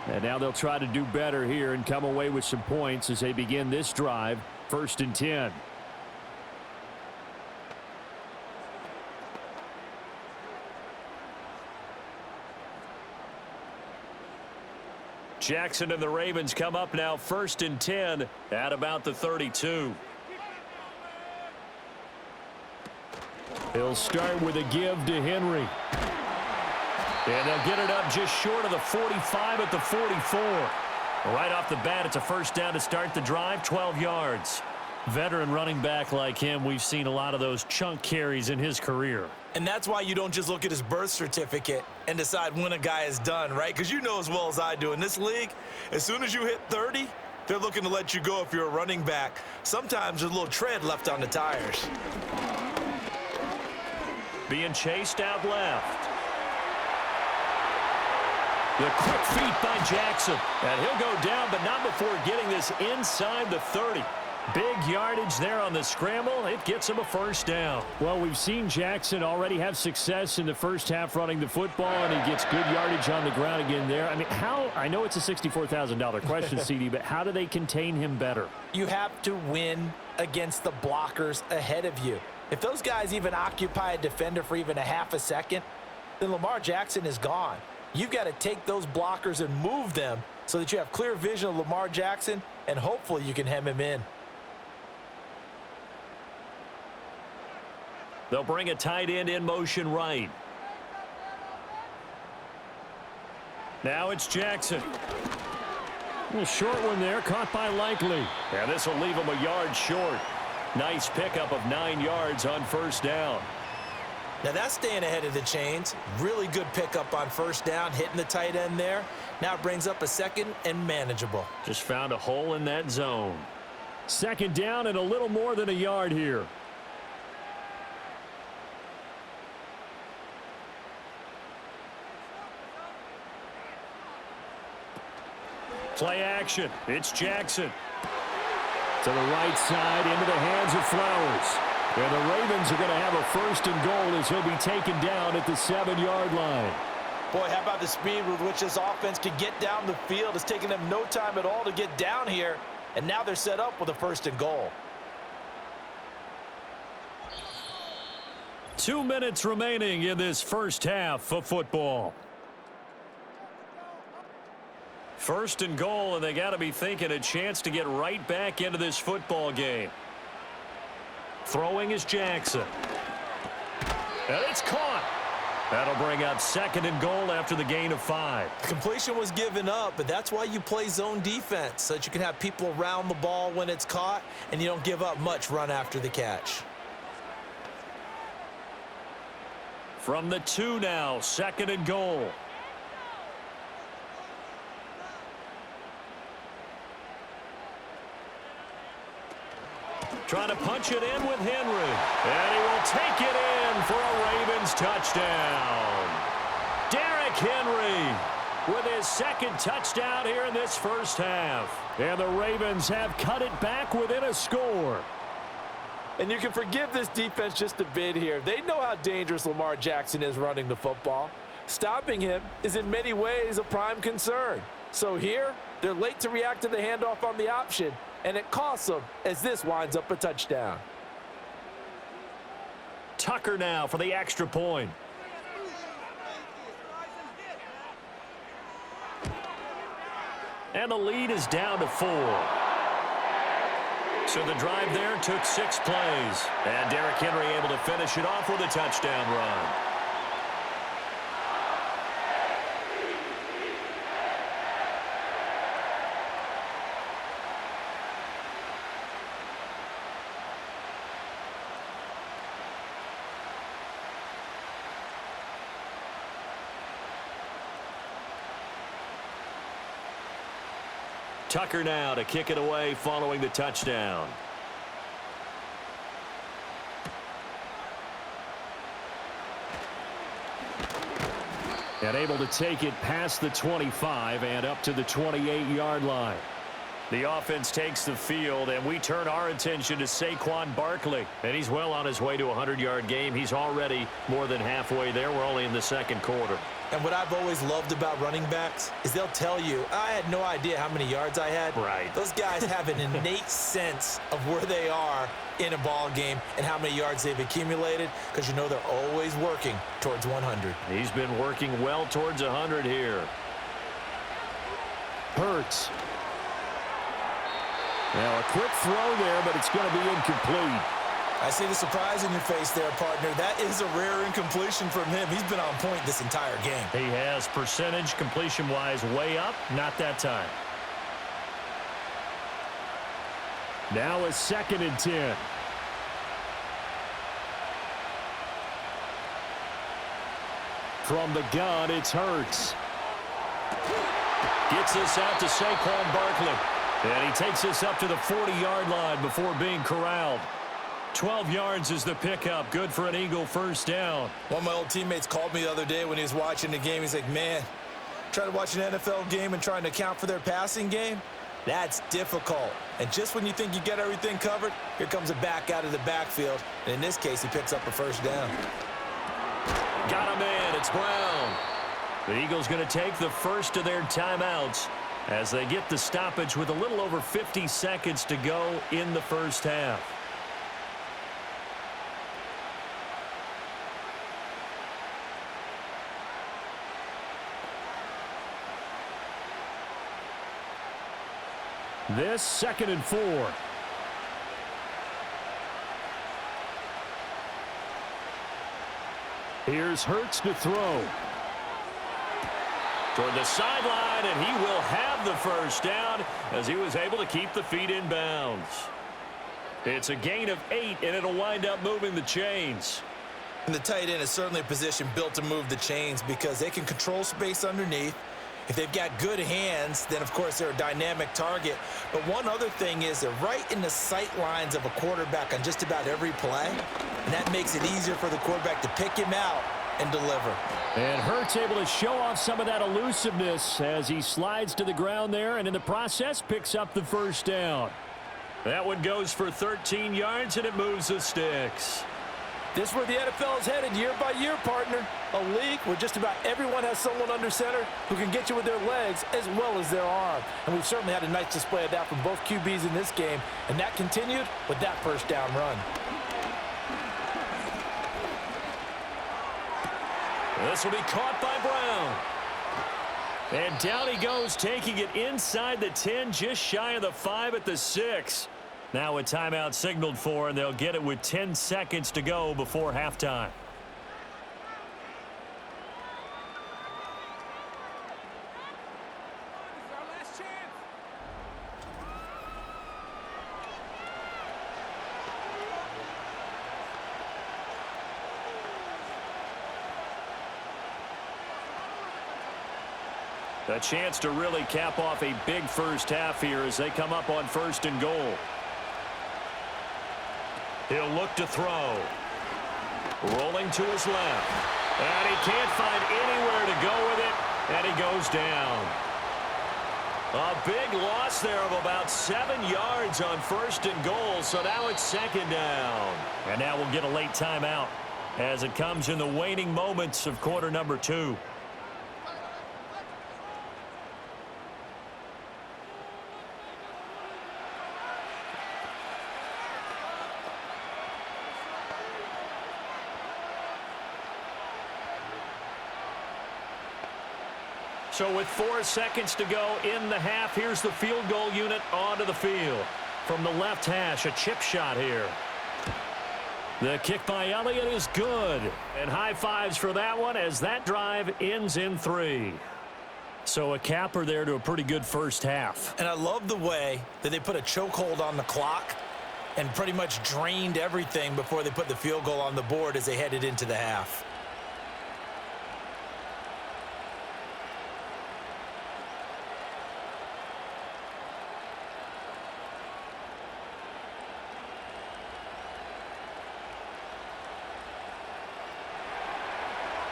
And now they'll try to do better here and come away with some points as they begin this drive, 1st and 10. Jackson and the Ravens come up now 1st and 10 at about the 32. They'll start with a give to Henry. And they'll get it up just short of the 45 at the 44. Right off the bat, it's a 1st down to start the drive, 12 yards. Veteran running back like him, we've seen a lot of those chunk carries in his career. And that's why you don't just look at his birth certificate and decide when a guy is done, right? Because you know as well as I do, in this league, as soon as you hit 30, they're looking to let you go if you're a running back. Sometimes there's a little tread left on the tires. Being chased out left. The quick feet by Jackson. And he'll go down, but not before getting this inside the 30. Big yardage there on the scramble. It gets him a first down. Well, we've seen Jackson already have success in the first half running the football, and he gets good yardage on the ground again there. I mean, I know it's a $64,000 question, CD, but how do they contain him better? You have to win against the blockers ahead of you. If those guys even occupy a defender for even a half a second, then Lamar Jackson is gone. You've got to take those blockers and move them so that you have clear vision of Lamar Jackson, and hopefully you can hem him in. They'll bring a tight end in motion right. Now it's Jackson. A short one there, caught by Likely. And this will leave him a yard short. Nice pickup of 9 yards on first down. Now that's staying ahead of the chains. Really good pickup on first down, hitting the tight end there. Now it brings up a second and manageable. Just found a hole in that zone. Second down and a little more than a yard here. Play action. It's Jackson. To the right side, into the hands of Flowers. And the Ravens are going to have a first and goal as he'll be taken down at the 7-yard line. Boy, how about the speed with which this offense could get down the field? It's taken them no time at all to get down here, and now they're set up with a first and goal. 2 minutes remaining in this first half of football. First and goal, and they got to be thinking a chance to get right back into this football game. Throwing is Jackson. And it's caught. That'll bring up second and goal after the gain of 5. The completion was given up, but that's why you play zone defense, so that you can have people around the ball when it's caught, and you don't give up much run after the catch. From the 2 now, second and goal. Trying to punch it in with Henry. And he will take it in for a Ravens touchdown. Derrick Henry with his second touchdown here in this first half. And the Ravens have cut it back within a score. And you can forgive this defense just a bit here. They know how dangerous Lamar Jackson is running the football. Stopping him is in many ways a prime concern. So here, they're late to react to the handoff on the option, and it costs them as this winds up a touchdown. Tucker now for the extra point. And the lead is down to 4. So the drive there took 6 plays. And Derrick Henry able to finish it off with a touchdown run. Tucker now to kick it away following the touchdown. And able to take it past the 25 and up to the 28-yard line. The offense takes the field, and we turn our attention to Saquon Barkley. And he's well on his way to a 100-yard game. He's already more than halfway there. We're only in the second quarter. And what I've always loved about running backs is they'll tell you, I had no idea how many yards I had. Right. Those guys have an innate sense of where they are in a ball game and how many yards they've accumulated, because you know they're always working towards 100. He's been working well towards 100 here. Hurts. Now a quick throw there, but it's going to be incomplete. I see the surprise in your face there, partner. That is a rare incompletion from him. He's been on point this entire game. He has percentage completion-wise way up. Not that time. Now a 2nd and 10. From the gun, it's Hurts. Gets this out to Saquon Barkley. And he takes this up to the 40-yard line before being corralled. 12 yards is the pickup. Good for an Eagle first down. One of my old teammates called me the other day when he was watching the game. He's like, man, trying to watch an NFL game and trying to account for their passing game, that's difficult. And just when you think you get everything covered, here comes a back out of the backfield. And in this case, he picks up a first down. Got him in. It's Brown. The Eagles going to take the first of their timeouts as they get the stoppage with a little over 50 seconds to go in the first half. This 2nd and 4. Here's Hurts to throw. Toward the sideline, and he will have the first down as he was able to keep the feet in bounds. It's a gain of 8, and it'll wind up moving the chains. And the tight end is certainly a position built to move the chains because they can control space underneath. If they've got good hands, then, of course, they're a dynamic target. But one other thing is they're right in the sight lines of a quarterback on just about every play, and that makes it easier for the quarterback to pick him out and deliver. And Hurts able to show off some of that elusiveness as he slides to the ground there and in the process picks up the first down. That one goes for 13 yards and it moves the sticks. This is where the NFL is headed year by year, partner. A league where just about everyone has someone under center who can get you with their legs as well as their arm. And we've certainly had a nice display of that from both QBs in this game, and that continued with that first down run. This will be caught by Brown. And down he goes, taking it inside the 10, just shy of the 5 at the 6. Now a timeout signaled for, and they'll get it with 10 seconds to go before halftime. A chance to really cap off a big first half here as they come up on 1st and goal. He'll look to throw. Rolling to his left. And he can't find anywhere to go with it, and he goes down. A big loss there of about 7 yards on 1st and goal, so now it's 2nd down. And now we'll get a late timeout as it comes in the waning moments of quarter number 2. So with 4 seconds to go in the half, here's the field goal unit onto the field. From the left hash, a chip shot here. The kick by Elliott is good. And high fives for that one as that drive ends in 3. So a capper there to a pretty good first half. And I love the way that they put a chokehold on the clock and pretty much drained everything before they put the field goal on the board as they headed into the half.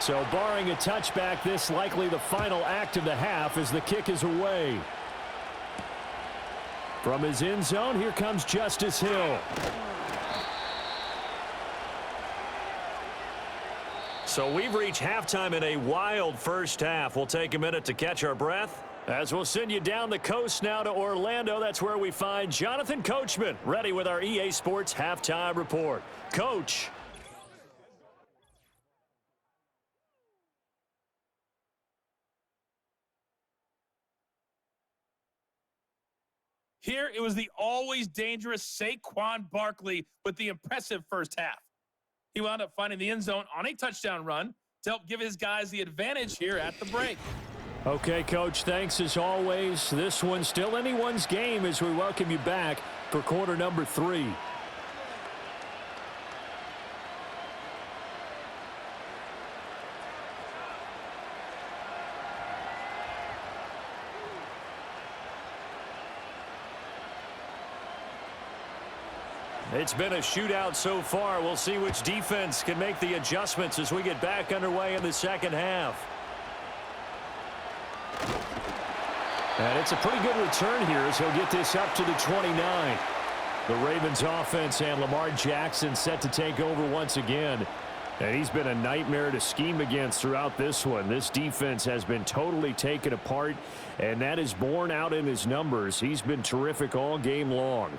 So barring a touchback, this likely the final act of the half as the kick is away. From his end zone, here comes Justice Hill. So we've reached halftime in a wild first half. We'll take a minute to catch our breath as we'll send you down the coast now to Orlando. That's where we find Jonathan Coachman ready with our EA Sports Halftime Report. Coach. Here, it was the always dangerous Saquon Barkley with the impressive first half. He wound up finding the end zone on a touchdown run to help give his guys the advantage here at the break. Okay, Coach, thanks as always. This one's still anyone's game as we welcome you back for quarter number 3. It's been a shootout so far. We'll see which defense can make the adjustments as we get back underway in the second half. And it's a pretty good return here as he'll get this up to the 29. The Ravens offense and Lamar Jackson set to take over once again. And he's been a nightmare to scheme against throughout this one. This defense has been totally taken apart, and that is borne out in his numbers. He's been terrific all game long.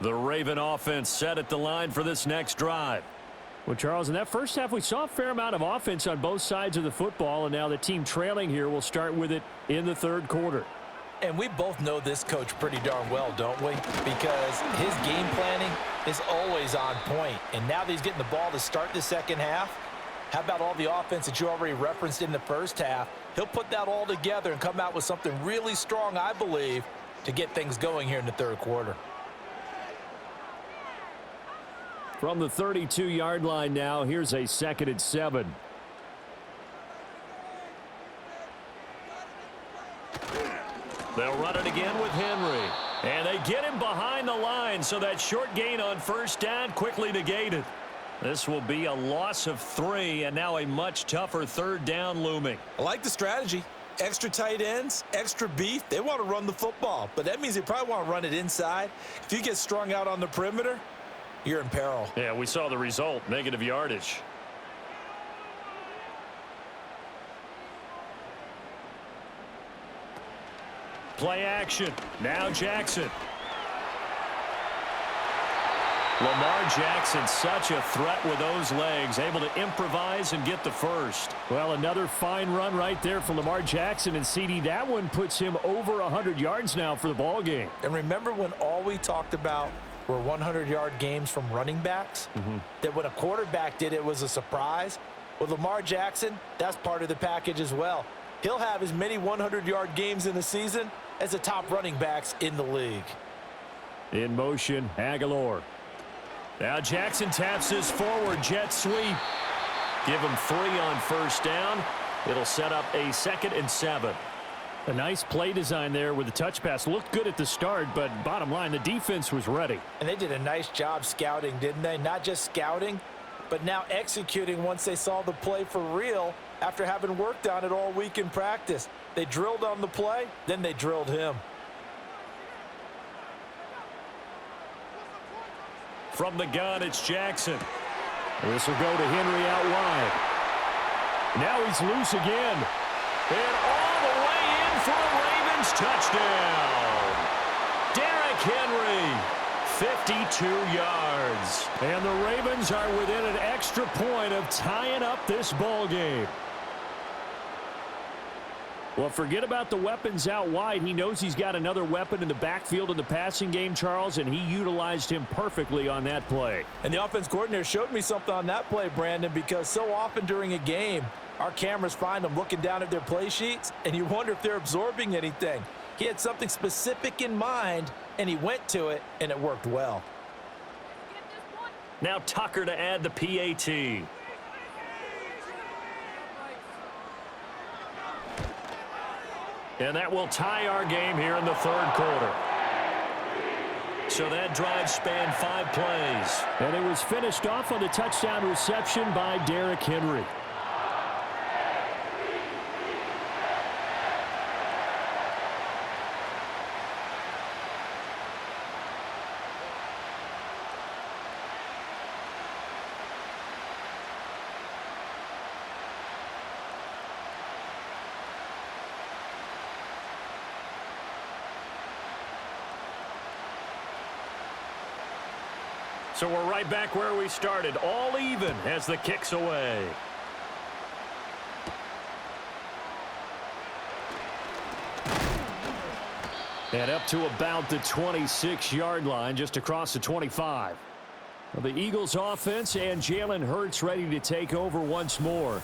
The Raven offense set at the line for this next drive. Well, Charles, in that first half, we saw a fair amount of offense on both sides of the football, and now the team trailing here will start with it in the third quarter. And we both know this coach pretty darn well, don't we? Because his game planning is always on point. And now that he's getting the ball to start the second half, how about all the offense that you already referenced in the first half? He'll put that all together and come out with something really strong, I believe, to get things going here in the third quarter. From the 32-yard line now, here's a 2nd and 7. They'll run it again with Henry. And they get him behind the line, so that short gain on first down quickly negated. This will be a loss of 3, and now a much tougher third down looming. I like the strategy. Extra tight ends, extra beef. They want to run the football, but that means they probably want to run it inside. If you get strung out on the perimeter, you're in peril. Yeah, we saw the result, negative yardage. Play action. Now Jackson. Lamar Jackson, such a threat with those legs, able to improvise and get the first. Well, another fine run right there for Lamar Jackson, and CD, that one puts him over 100 yards now for the ball game. And remember when all we talked about were 100-yard games from running backs? That when a quarterback did it was a surprise? With Lamar Jackson, that's part of the package as well. He'll have as many 100-yard games in the season as the top running backs in the league. In motion, Aguilar. Now Jackson taps his forward jet sweep. Give him 3 on first down. It'll set up a 2nd and 7. A nice play design there with the touch pass. Looked good at the start, but bottom line, the defense was ready. And they did a nice job scouting, didn't they? Not just scouting, but now executing once they saw the play for real after having worked on it all week in practice. They drilled on the play, then they drilled him. From the gun, it's Jackson. This will go to Henry out wide. Now he's loose again. And all the way in for a Ravens touchdown. Derrick Henry, 52 yards. And the Ravens are within an extra point of tying up this ball game. Well, forget about the weapons out wide. He knows he's got another weapon in the backfield in the passing game, Charles, and he utilized him perfectly on that play. And the offense coordinator showed me something on that play, Brandon, because so often during a game, our cameras find them looking down at their play sheets, and you wonder if they're absorbing anything. He had something specific in mind, and he went to it, and it worked well. Now Tucker to add the PAT. And that will tie our game here in the third quarter. So that drive spanned 5 plays. And it was finished off on the touchdown reception by Derrick Henry. So we're right back where we started, all even as the kick's away. And up to about the 26-yard line, just across the 25. Well, the Eagles offense and Jalen Hurts ready to take over once more.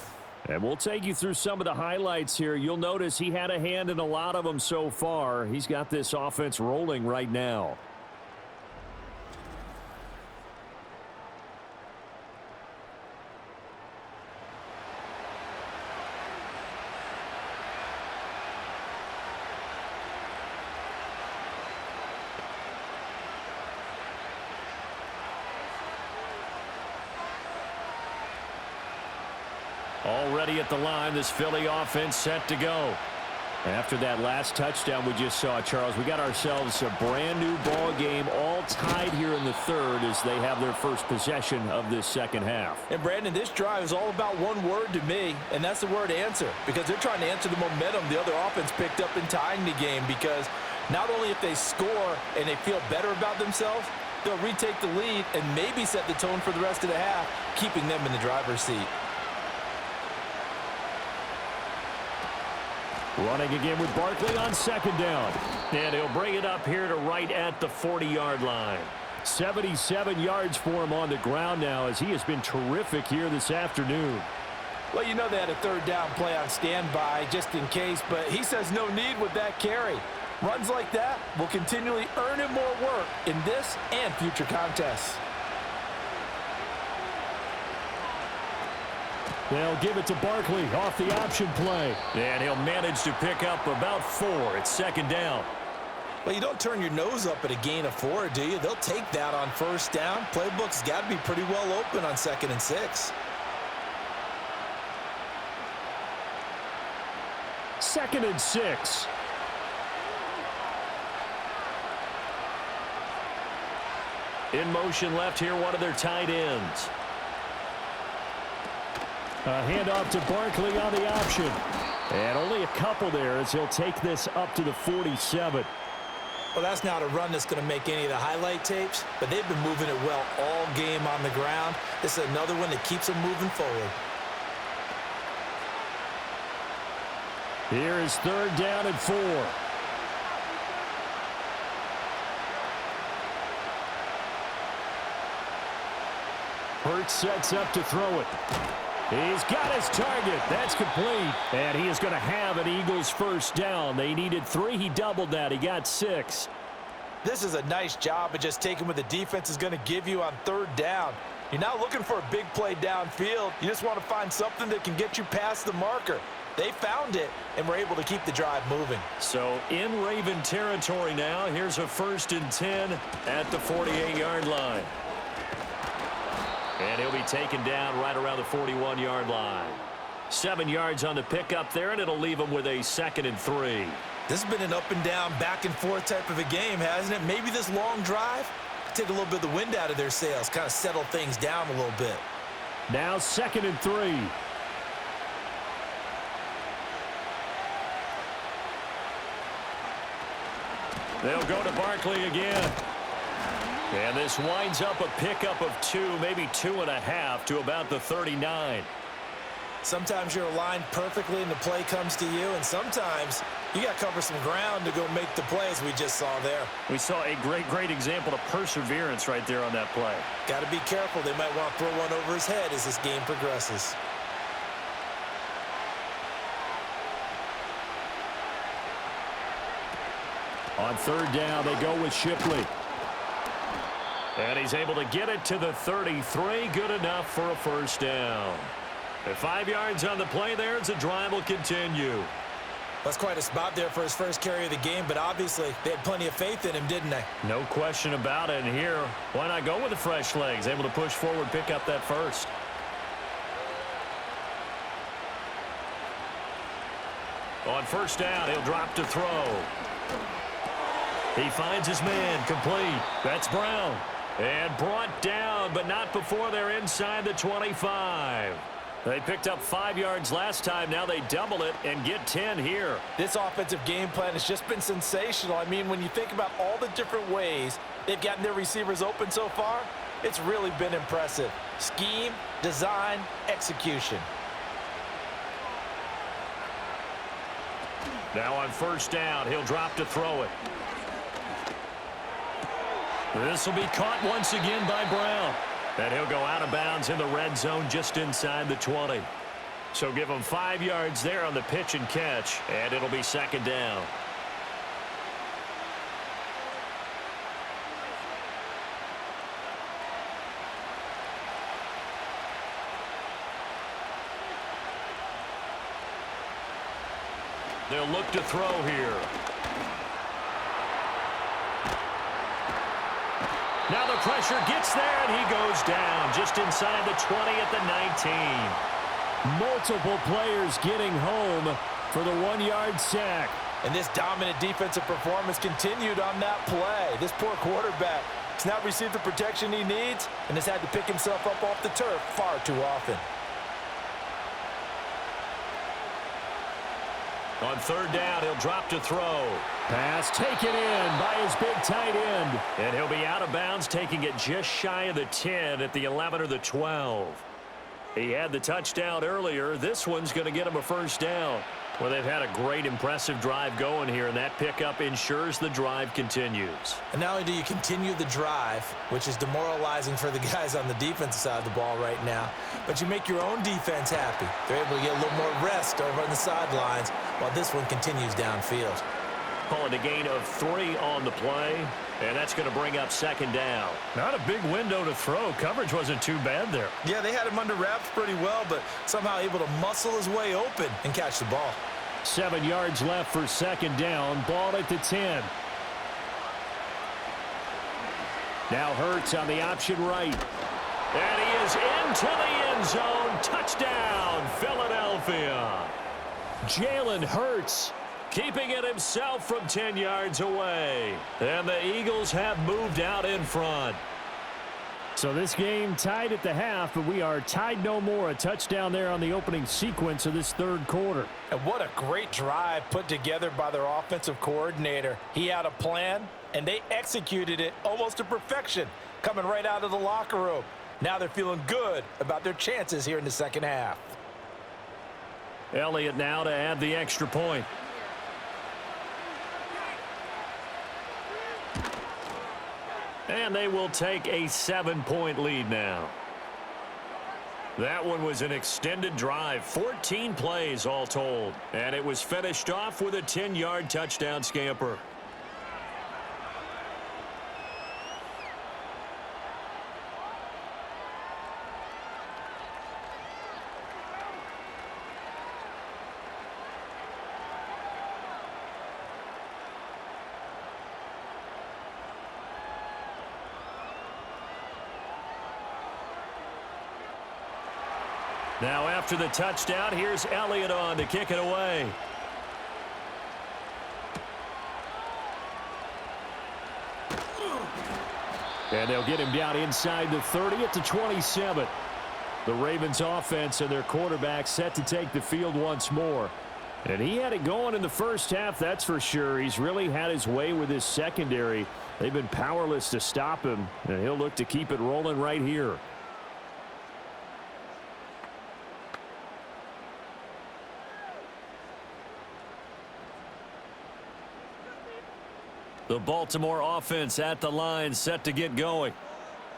And we'll take you through some of the highlights here. You'll notice he had a hand in a lot of them so far. He's got this offense rolling right now. Already at the line, this Philly offense set to go. After that last touchdown we just saw, Charles, we got ourselves a brand new ball game, all tied here in the third as they have their first possession of this second half. And Brandon, this drive is all about one word to me, and that's the word answer, because they're trying to answer the momentum the other offense picked up in tying the game, because not only if they score and they feel better about themselves, they'll retake the lead and maybe set the tone for the rest of the half, keeping them in the driver's seat. Running again with Barkley on second down. And he'll bring it up here to right at the 40-yard line. 77 yards for him on the ground now as he has been terrific here this afternoon. Well, you know they had a third down play on standby just in case, but he says no need with that carry. Runs like that will continually earn him more work in this and future contests. They'll give it to Barkley off the option play. And he'll manage to pick up about 4. It's second down. Well, you don't turn your nose up at a gain of 4, do you? They'll take that on first down. Playbook's got to be pretty well open on 2nd and 6. 2nd and 6. In motion left here, one of their tight ends. A handoff to Barkley on the option. And only a couple there as he'll take this up to the 47. Well, that's not a run that's going to make any of the highlight tapes, but they've been moving it well all game on the ground. This is another one that keeps them moving forward. Here is 3rd down and 4. Hurts sets up to throw it. He's got his target. That's complete. And he is going to have an Eagles first down. They needed 3. He doubled that. He got 6. This is a nice job of just taking what the defense is going to give you on 3rd down. You're not looking for a big play downfield. You just want to find something that can get you past the marker. They found it and were able to keep the drive moving. So in Raven territory now, here's a 1st and 10 at the 48-yard line. And he'll be taken down right around the 41-yard line. 7 yards on the pickup there, and it'll leave him with a 2nd and 3. This has been an up and down, back and forth type of a game, hasn't it? Maybe this long drive take a little bit of the wind out of their sails, kind of settle things down a little bit. Now 2nd and 3. They'll go to Barkley again. And this winds up a pickup of 2, maybe 2.5 to about the 39. Sometimes you're aligned perfectly and the play comes to you, and sometimes you got to cover some ground to go make the play, as we just saw there. We saw a great example of perseverance right there on that play. Got to be careful. They might want to throw one over his head as this game progresses. On 3rd down, they go with Shipley. And he's able to get it to the 33. Good enough for a first down. And 5 yards on the play there as the drive will continue. That's quite a spot there for his first carry of the game, but obviously they had plenty of faith in him, didn't they? No question about it. And here, why not go with the fresh legs? Able to push forward, pick up that first. On first down, he'll drop to throw. He finds his man, complete. That's Brown. And brought down, but not before they're inside the 25. They picked up 5 yards last time. Now they double it and get 10 here. This offensive game plan has just been sensational. I mean, when you think about all the different ways they've gotten their receivers open so far, it's really been impressive. Scheme, design, execution. Now on first down, he'll drop to throw it. This will be caught once again by Brown. And he'll go out of bounds in the red zone just inside the 20. So give them 5 yards there on the pitch and catch, and it'll be second down. They'll look to throw here. Now the pressure gets there, and he goes down just inside the 20 at the 19. Multiple players getting home for the 1-yard sack. And this dominant defensive performance continued on that play. This poor quarterback has not received the protection he needs and has had to pick himself up off the turf far too often. On third down, he'll drop to throw. Pass taken in by his big tight end. And he'll be out of bounds, taking it just shy of the 10 at the 11 or the 12. He had the touchdown earlier. This one's going to get him a first down. Well, they've had a great, impressive drive going here, and that pickup ensures the drive continues. And not only do you continue the drive, which is demoralizing for the guys on the defensive side of the ball right now, but you make your own defense happy. They're able to get a little more rest over on the sidelines while this one continues downfield. Call it a gain of 3 on the play, and that's going to bring up second down. Not a big window to throw. Coverage wasn't too bad there. Yeah, they had him under wraps pretty well, but somehow able to muscle his way open and catch the ball. 7 yards left for second down. Ball at the 10. Now Hurts on the option right. And he is into the end zone. Touchdown, Philadelphia. Jalen Hurts Keeping it himself from 10 yards away. And the Eagles have moved out in front. So this game tied at the half, but we are tied no more. A touchdown there on the opening sequence of this third quarter. And what a great drive put together by their offensive coordinator. He had a plan, and they executed it almost to perfection, coming right out of the locker room. Now they're feeling good about their chances here in the second half. Elliott now to add the extra point. And they will take a 7-point lead now. That one was an extended drive, 14 plays all told. And it was finished off with a 10-yard touchdown scamper. Now after the touchdown, here's Elliott on to kick it away. And they'll get him down inside the 30 at the 27. The Ravens offense and their quarterback set to take the field once more. And he had it going in the first half, that's for sure. He's really had his way with his secondary. They've been powerless to stop him, and he'll look to keep it rolling right here. The Baltimore offense at the line, set to get going.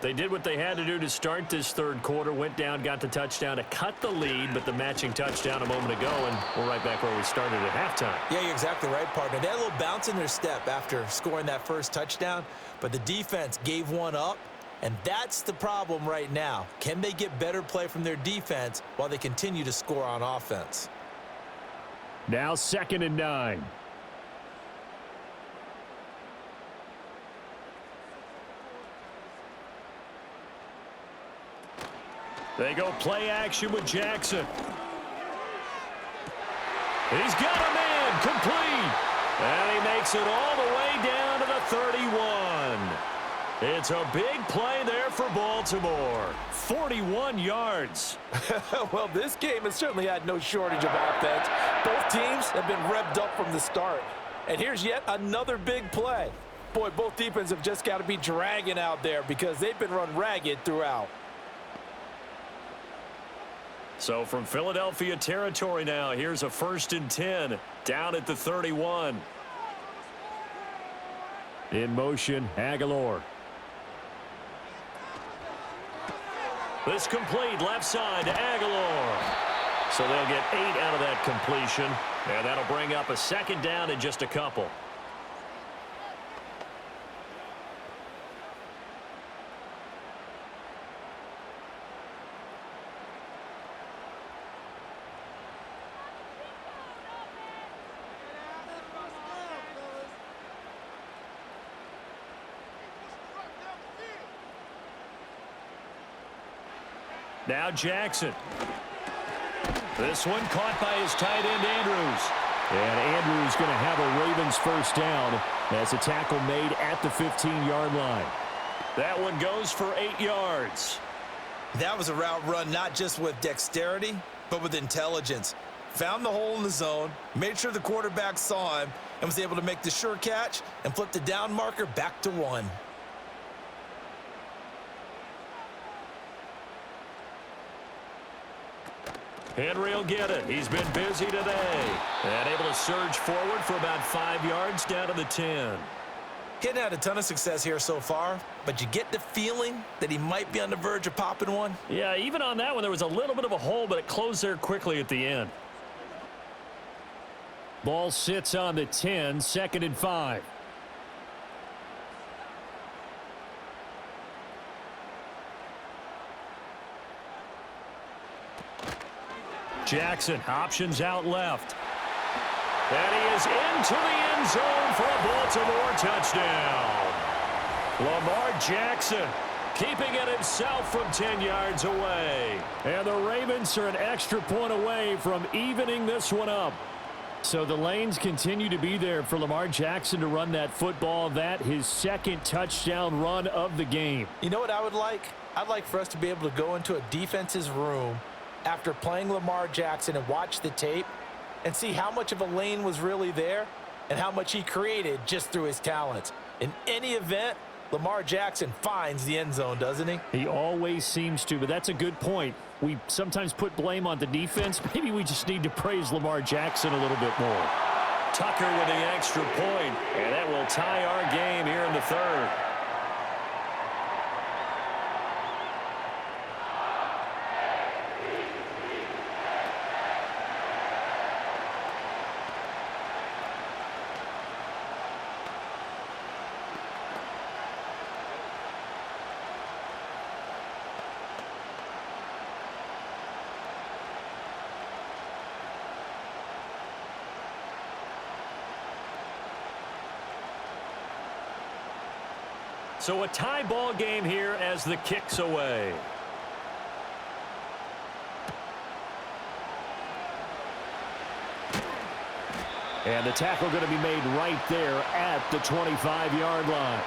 They did what they had to do to start this third quarter, went down, got the touchdown to cut the lead, but the matching touchdown a moment ago, and we're right back where we started at halftime. Yeah, you're exactly right, partner. They had a little bounce in their step after scoring that first touchdown, but the defense gave one up, and that's the problem right now. Can they get better play from their defense while they continue to score on offense? Now 2nd and 9. They go play action with Jackson. He's got a man complete. And he makes it all the way down to the 31. It's a big play there for Baltimore. 41 yards. Well, this game has certainly had no shortage of offense. Both teams have been revved up from the start. And here's yet another big play. Boy, both defenses have just got to be dragging out there because they've been run ragged throughout. So from Philadelphia territory now, here's a 1st and 10 down at the 31. In motion, Aguilar. This complete left side to Aguilar. So they'll get 8 out of that completion, and that'll bring up a second down in just a couple. Now Jackson. This one caught by his tight end, Andrews. And Andrews going to have a Ravens first down as a tackle made at the 15-yard line. That one goes for 8 yards. That was a route run not just with dexterity, but with intelligence. Found the hole in the zone, made sure the quarterback saw him, and was able to make the sure catch and flip the down marker back to 1. Henry will get it. He's been busy today. And able to surge forward for about 5 yards down to the 10. He hadn't had a ton of success here so far, but you get the feeling that he might be on the verge of popping one. Yeah, even on that one, there was a little bit of a hole, but it closed there quickly at the end. Ball sits on the 10, 2nd and 5. Jackson, options out left. And he is into the end zone for a Baltimore touchdown. Lamar Jackson keeping it himself from 10 yards away. And the Ravens are an extra point away from evening this one up. So the lanes continue to be there for Lamar Jackson to run that football. That his 2nd touchdown run of the game. You know what I would like? I'd like for us to be able to go into a defense's room after playing Lamar Jackson and watch the tape and see how much of a lane was really there and how much he created just through his talents. In any event, Lamar Jackson finds the end zone, doesn't he? He always seems to, but that's a good point. We sometimes put blame on the defense. Maybe we just need to praise Lamar Jackson a little bit more. Tucker with the extra point, and that will tie our game here in the 3rd. So a tie ball game here as the kick's away. And the tackle going to be made right there at the 25-yard line.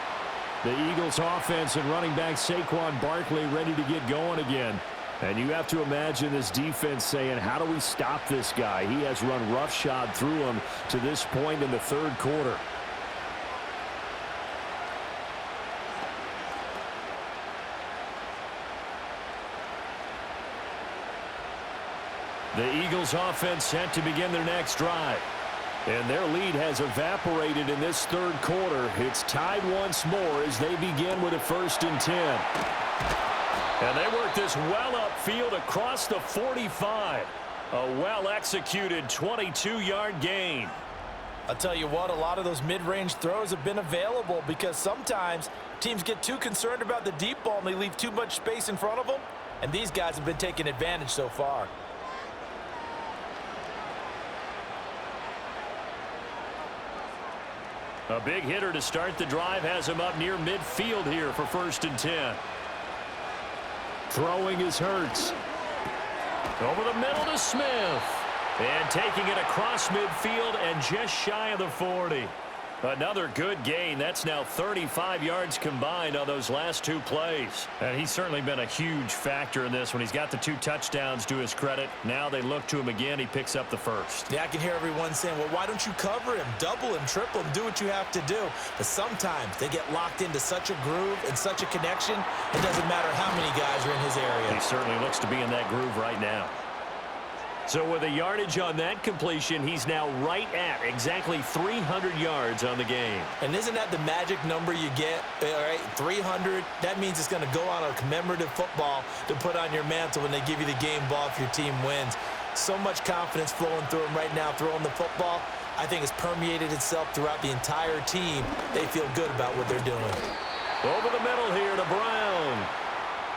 The Eagles offense and running back Saquon Barkley ready to get going again. And you have to imagine this defense saying, how do we stop this guy? He has run roughshod through him to this point in the 3rd quarter. The Eagles offense set to begin their next drive. And their lead has evaporated in this 3rd quarter. It's tied once more as they begin with a 1st and 10. And they work this well upfield across the 45. A well-executed 22-yard gain. I'll tell you what, a lot of those mid-range throws have been available because sometimes teams get too concerned about the deep ball and they leave too much space in front of them. And these guys have been taking advantage so far. A big hitter to start the drive has him up near midfield here for 1st and 10. Throwing is Hurts. Over the middle to Smith. And taking it across midfield and just shy of the 40. Another good gain. That's now 35 yards combined on those last 2 plays. And he's certainly been a huge factor in this when he's got the 2 touchdowns to his credit. Now they look to him again. He picks up the 1st. Yeah, I can hear everyone saying, well, why don't you cover him, double him, triple him, do what you have to do. But sometimes they get locked into such a groove and such a connection, it doesn't matter how many guys are in his area. He certainly looks to be in that groove right now. So with a yardage on that completion, he's now right at exactly 300 yards on the game. And isn't that the magic number you get? All right, 300. That means it's going to go on a commemorative football to put on your mantle when they give you the game ball if your team wins. So much confidence flowing through him right now, throwing the football. I think it's permeated itself throughout the entire team. They feel good about what they're doing. Over the middle here to Brown.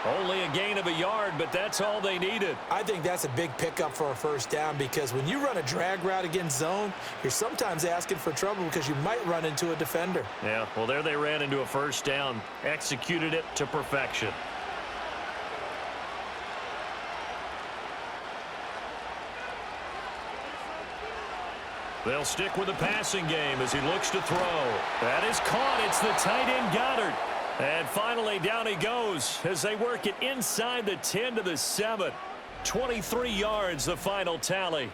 Only a gain of a yard, but that's all they needed. I think that's a big pickup for a first down because when you run a drag route against zone, you're sometimes asking for trouble because you might run into a defender. Yeah, well, there they ran into a first down. Executed it to perfection. They'll stick with the passing game as he looks to throw. That is caught. It's the tight end Goddard. And finally, down he goes as they work it inside the 10 to the 7. 23 yards, the final tally.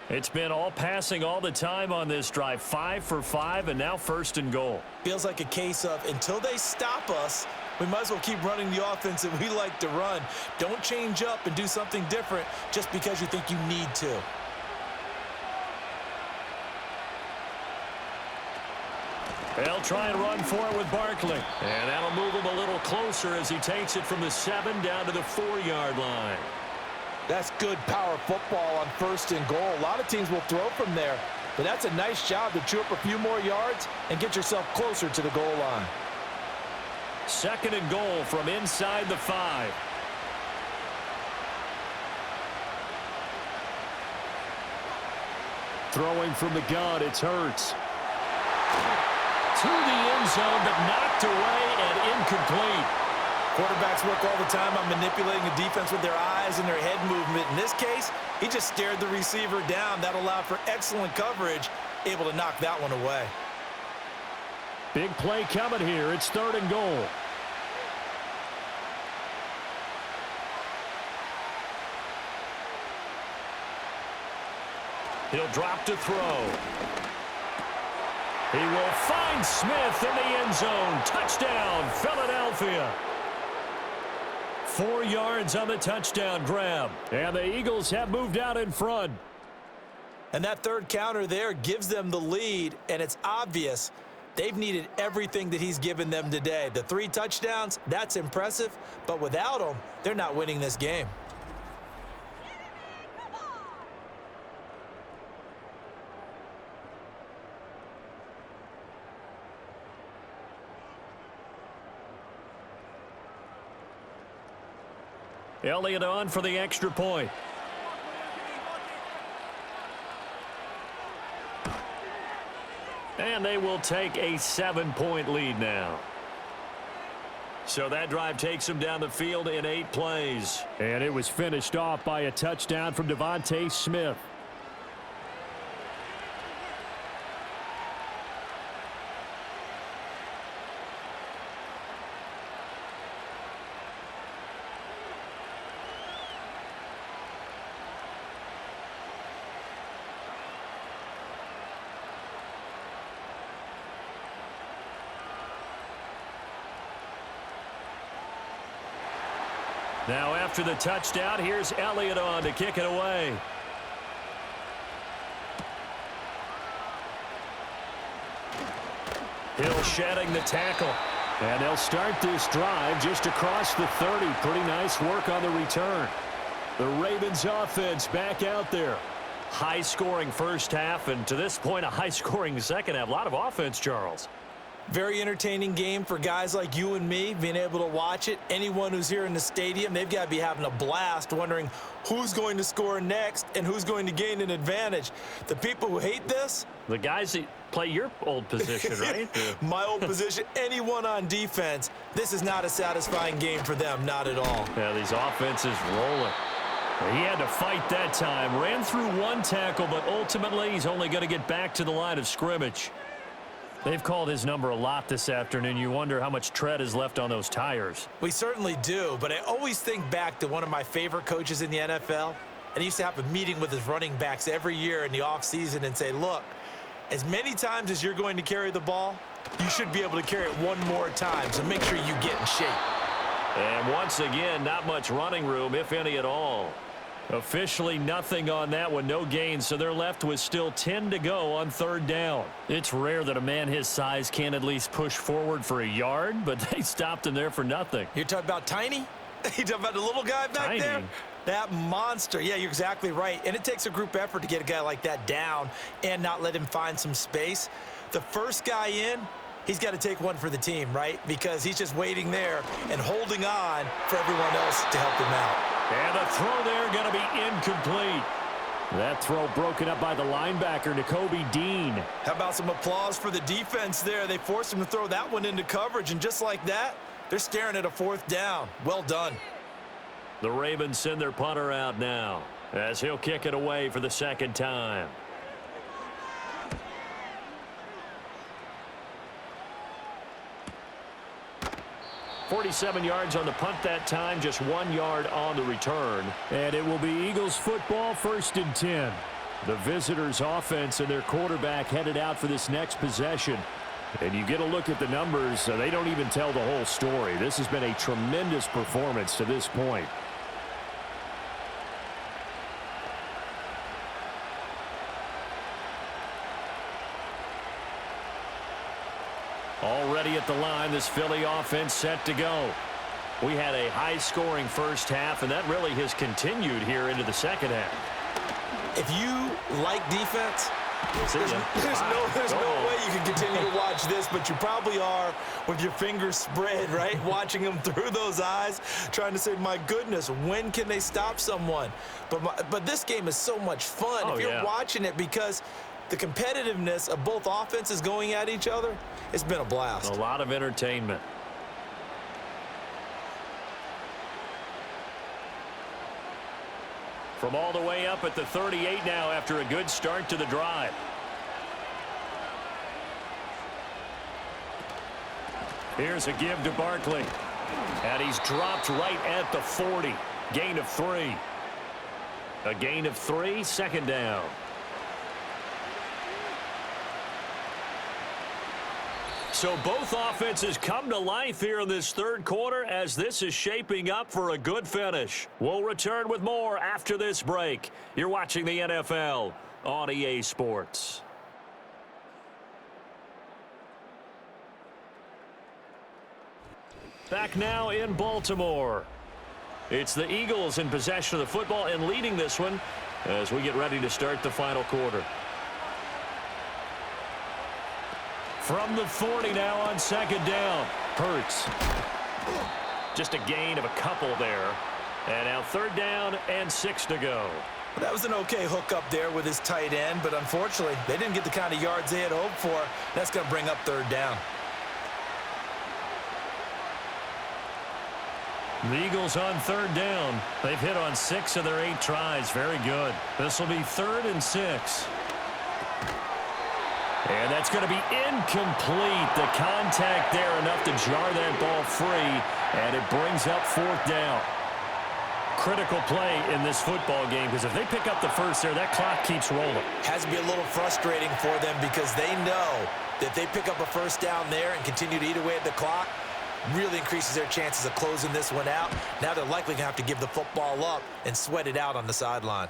It's been all passing all the time on this drive. 5 for 5, and now 1st and goal. Feels like a case of until they stop us, we might as well keep running the offense that we like to run. Don't change up and do something different just because you think you need to. They'll try and run for it with Barkley. And that'll move him a little closer as he takes it from the 7 down to the 4-yard line. That's good power football on 1st and goal. A lot of teams will throw from there, but that's a nice job to chew up a few more yards and get yourself closer to the goal line. 2nd and goal from inside the 5. Throwing from the gun, it's Hurts. To the end zone, but knocked away and incomplete. Quarterbacks work all the time on manipulating the defense with their eyes and their head movement. In this case, he just stared the receiver down. That allowed for excellent coverage, able to knock that one away. Big play coming here. It's 3rd and goal. He'll drop to throw. He will find Smith in the end zone. Touchdown, Philadelphia. 4 yards on the touchdown grab. And the Eagles have moved out in front. And that 3rd counter there gives them the lead, and it's obvious they've needed everything that he's given them today. The 3 touchdowns, that's impressive, but without him, they're not winning this game. Elliott on for the extra point. And they will take a 7-point lead now. So that drive takes them down the field in 8 plays. And it was finished off by a touchdown from Devontae Smith. Now after the touchdown, here's Elliott on to kick it away. Hill shedding the tackle. And they'll start this drive just across the 30. Pretty nice work on the return. The Ravens offense back out there. High-scoring first half, and to this point, a high-scoring second half. A lot of offense, Charles. Very entertaining game for guys like you and me, being able to watch it. Anyone who's here in the stadium, they've got to be having a blast wondering who's going to score next and who's going to gain an advantage. The people who hate this, the guys that play your old position, right? My old position, anyone on defense, this is not a satisfying game for them, not at all. Yeah, these offenses rolling. He had to fight that time. Ran through 1 tackle, but ultimately he's only going to get back to the line of scrimmage. They've called his number a lot this afternoon. You wonder how much tread is left on those tires. We certainly do, but I always think back to one of my favorite coaches in the NFL, and he used to have a meeting with his running backs every year in the offseason and say, look, as many times as you're going to carry the ball, you should be able to carry it 1 more time, so make sure you get in shape. And once again, not much running room, if any at all. Officially nothing on that one, no gain, so they're left with still 10 to go on 3rd down. It's rare that a man his size can at least push forward for a yard, but they stopped him there for nothing. You're talking about tiny? You talking about the little guy back Tiny. there? That monster. Yeah, you're exactly right. And it takes a group effort to get a guy like that down and not let him find some space. The first guy in, he's got to take one for the team, right? Because he's just waiting there and holding on for everyone else to help him out. And the throw there going to be incomplete. That throw broken up by the linebacker, Nakobe Dean. How about some applause for the defense there? They forced him to throw that one into coverage, and just like that, they're staring at a fourth down. Well done. The Ravens send their punter out now as he'll kick it away for the second time. .47 yards on the punt that time, just 1 yard on the return. And it will be Eagles football, 1st and 10. The visitors' offense and their quarterback headed out for this next possession. And you get a look at the numbers, they don't even tell the whole story. This has been a tremendous performance to this point. Already at the line, this Philly offense set to go. We had a high-scoring first half, and that really has continued here into the second half. If you like defense, there's no way you can continue to watch this, but you probably are with your fingers spread, right? Watching them through those eyes, trying to say, my goodness, when can they stop someone? But this game is so much fun if you're watching it, because the competitiveness of both offenses going at each other, it's been a blast. A lot of entertainment. From all the way up at the 38 now after a good start to the drive. Here's a give to Barkley. And he's dropped right at the 40. Gain of 3. A gain of 3, second down. So both offenses come to life here in this third quarter as this is shaping up for a good finish. We'll return with more after this break. You're watching the NFL on EA Sports. Back now in Baltimore. It's the Eagles in possession of the football and leading this one as we get ready to start the final quarter. From the 40 now on second down. Hurts. Just a gain of a couple there. And now third down and 6 to go. That was an okay hook up there with his tight end, but unfortunately, they didn't get the kind of yards they had hoped for. That's going to bring up third down. The Eagles on third down. They've hit on 6 of their 8 tries. Very good. This will be 3rd and 6. And that's going to be incomplete. The contact there enough to jar that ball free, and it brings up 4th down. Critical play in this football game, because if they pick up the first there, that clock keeps rolling. Has to be a little frustrating for them because they know that they pick up a first down there and continue to eat away at the clock, really increases their chances of closing this one out. Now they're likely going to have to give the football up and sweat it out on the sideline.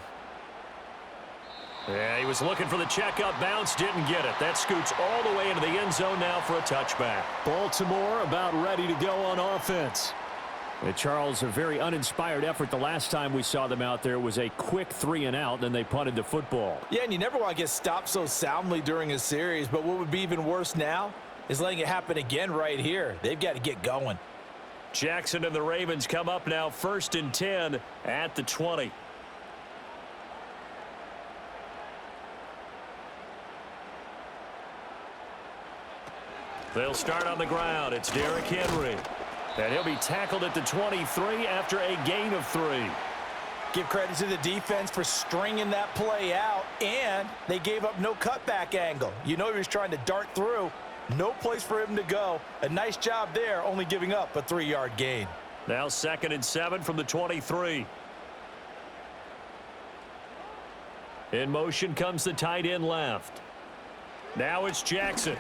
Yeah, he was looking for the checkup bounce, didn't get it. That scoots all the way into the end zone now for a touchback. Baltimore about ready to go on offense. Charles, a very uninspired effort the last time we saw them out there was a quick 3 and out, then they punted the football. Yeah, and you never want to get stopped so soundly during a series, but what would be even worse now is letting it happen again right here. They've got to get going. Jackson and the Ravens come up now 1st and 10 at the 20. They'll start on the ground. It's Derrick Henry. And he'll be tackled at the 23 after a gain of 3. Give credit to the defense for stringing that play out, and they gave up no cutback angle. You know he was trying to dart through. No place for him to go. A nice job there, only giving up a 3-yard gain. Now 2nd and 7 from the 23. In motion comes the tight end left. Now it's Jackson.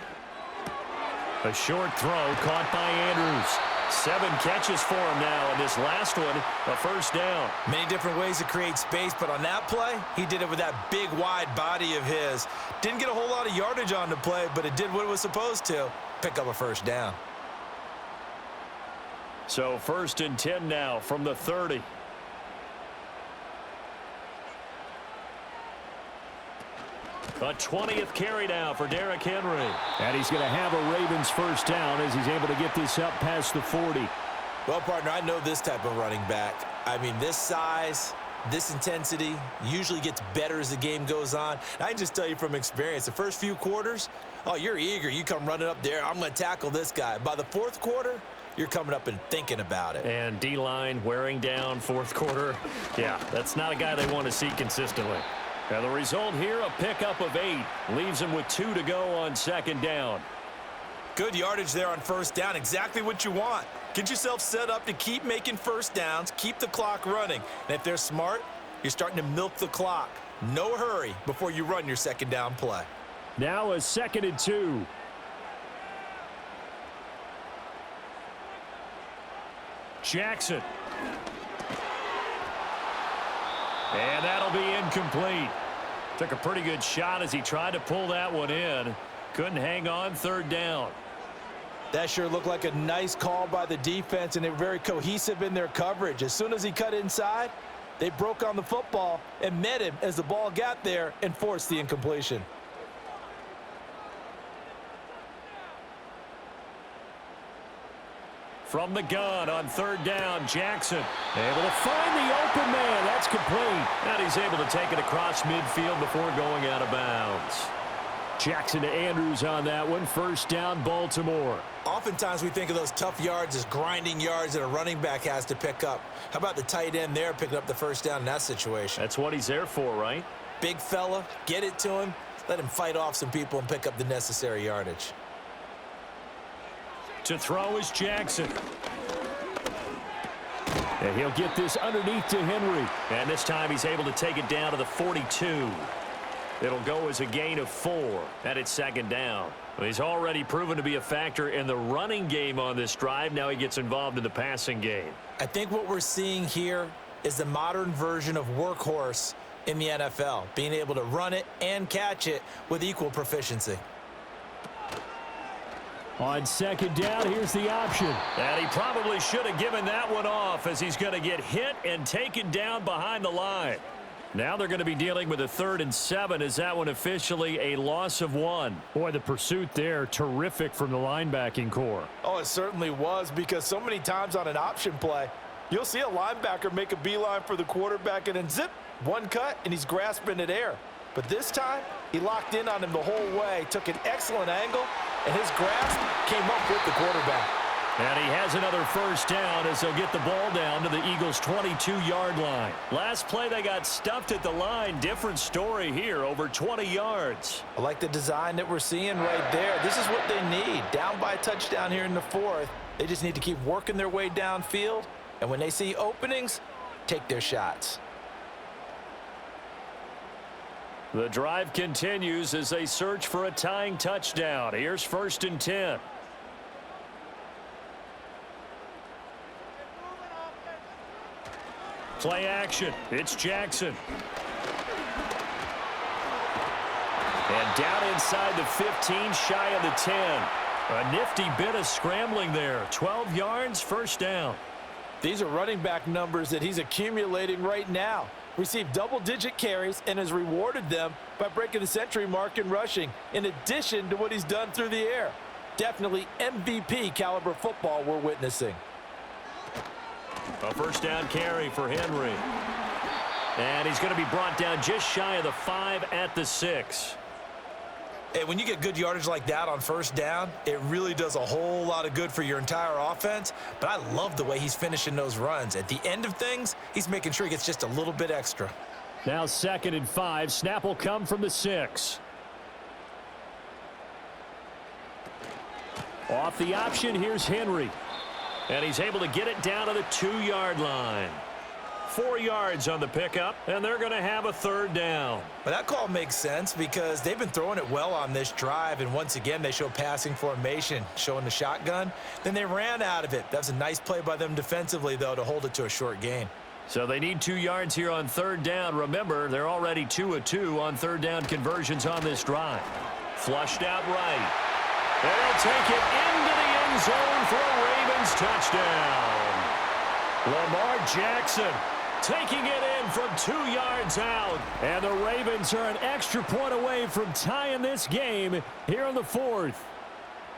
A short throw caught by Andrews. 7 catches for him now, and this last one, a first down. Many different ways to create space, but on that play, he did it with that big, wide body of his. Didn't get a whole lot of yardage on the play, but it did what it was supposed to, pick up a first down. So 1st and 10 now from the 30. A 20th carry now for Derrick Henry. And he's going to have a Ravens first down as he's able to get this up past the 40. Well, partner, I know this type of running back. I mean, this size, this intensity usually gets better as the game goes on. And I can just tell you from experience, the first few quarters, oh, you're eager. You come running up there. I'm going to tackle this guy. By the 4th quarter, you're coming up and thinking about it. And D-line wearing down 4th quarter. Yeah, that's not a guy they want to see consistently. Now the result here, a pickup of 8. Leaves him with 2 to go on 2nd down. Good yardage there on 1st down. Exactly what you want. Get yourself set up to keep making 1st downs, keep the clock running. And if they're smart, you're starting to milk the clock. No hurry before you run your 2nd down play. Now a 2nd and 2. Jackson. And that'll be incomplete. Took a pretty good shot as he tried to pull that one in. Couldn't hang on 3rd down. That sure looked like a nice call by the defense, and they were very cohesive in their coverage. As soon as he cut inside, they broke on the football and met him as the ball got there and forced the incompletion. From the gun on 3rd down, Jackson able to find the open man. That's complete. And he's able to take it across midfield before going out of bounds. Jackson to Andrews on that one. 1st down, Baltimore. Oftentimes we think of those tough yards as grinding yards that a running back has to pick up. How about the tight end there picking up the 1st down in that situation? That's what he's there for, right? Big fella, get it to him, let him fight off some people and pick up the necessary yardage. To throw is Jackson. And he'll get this underneath to Henry. And this time he's able to take it down to the 42. It'll go as a gain of 4. And it's 2nd down. He's already proven to be a factor in the running game on this drive. Now he gets involved in the passing game. I think what we're seeing here is the modern version of workhorse in the NFL, being able to run it and catch it with equal proficiency. On 2nd down, here's the option. And he probably should have given that one off as he's going to get hit and taken down behind the line. Now they're going to be dealing with a 3rd and 7. Is that one officially a loss of 1? Boy, the pursuit there, terrific from the linebacking core. Oh, it certainly was, because so many times on an option play, you'll see a linebacker make a beeline for the quarterback and then zip, one cut, and he's grasping at air. But this time, he locked in on him the whole way, took an excellent angle, and his grasp came up with the quarterback. And he has another 1st down as they'll get the ball down to the Eagles' 22-yard line. Last play, they got stuffed at the line. Different story here, over 20 yards. I like the design that we're seeing right there. This is what they need. Down by a touchdown here in the 4th. They just need to keep working their way downfield. And when they see openings, take their shots. The drive continues as they search for a tying touchdown. Here's 1st and 10. Play action. It's Jackson. And down inside the 15, shy of the 10. A nifty bit of scrambling there. 12 yards, 1st down. These are running back numbers that he's accumulating right now. Received double-digit carries and has rewarded them by breaking the century mark in rushing, in addition to what he's done through the air. Definitely MVP caliber football we're witnessing. A 1st down carry for Henry. And he's going to be brought down just shy of the 5 at the 6. Hey, when you get good yardage like that on 1st down, it really does a whole lot of good for your entire offense. But I love the way he's finishing those runs. At the end of things, he's making sure he gets just a little bit extra. Now 2nd and 5. Snap will come from the 6. Off the option, here's Henry. And he's able to get it down to the 2-yard line. 4 yards on the pickup, and they're going to have a 3rd down. But that call makes sense because they've been throwing it well on this drive, and once again, they show passing formation, showing the shotgun. Then they ran out of it. That was a nice play by them defensively, though, to hold it to a short gain. So they need 2 yards here on 3rd down. Remember, they're already 2 of 2 on 3rd down conversions on this drive. Flushed out right. They'll take it into the end zone for a Ravens Ravens touchdown. Lamar Jackson taking it in from 2 yards out. And the Ravens are an extra point away from tying this game here in the fourth.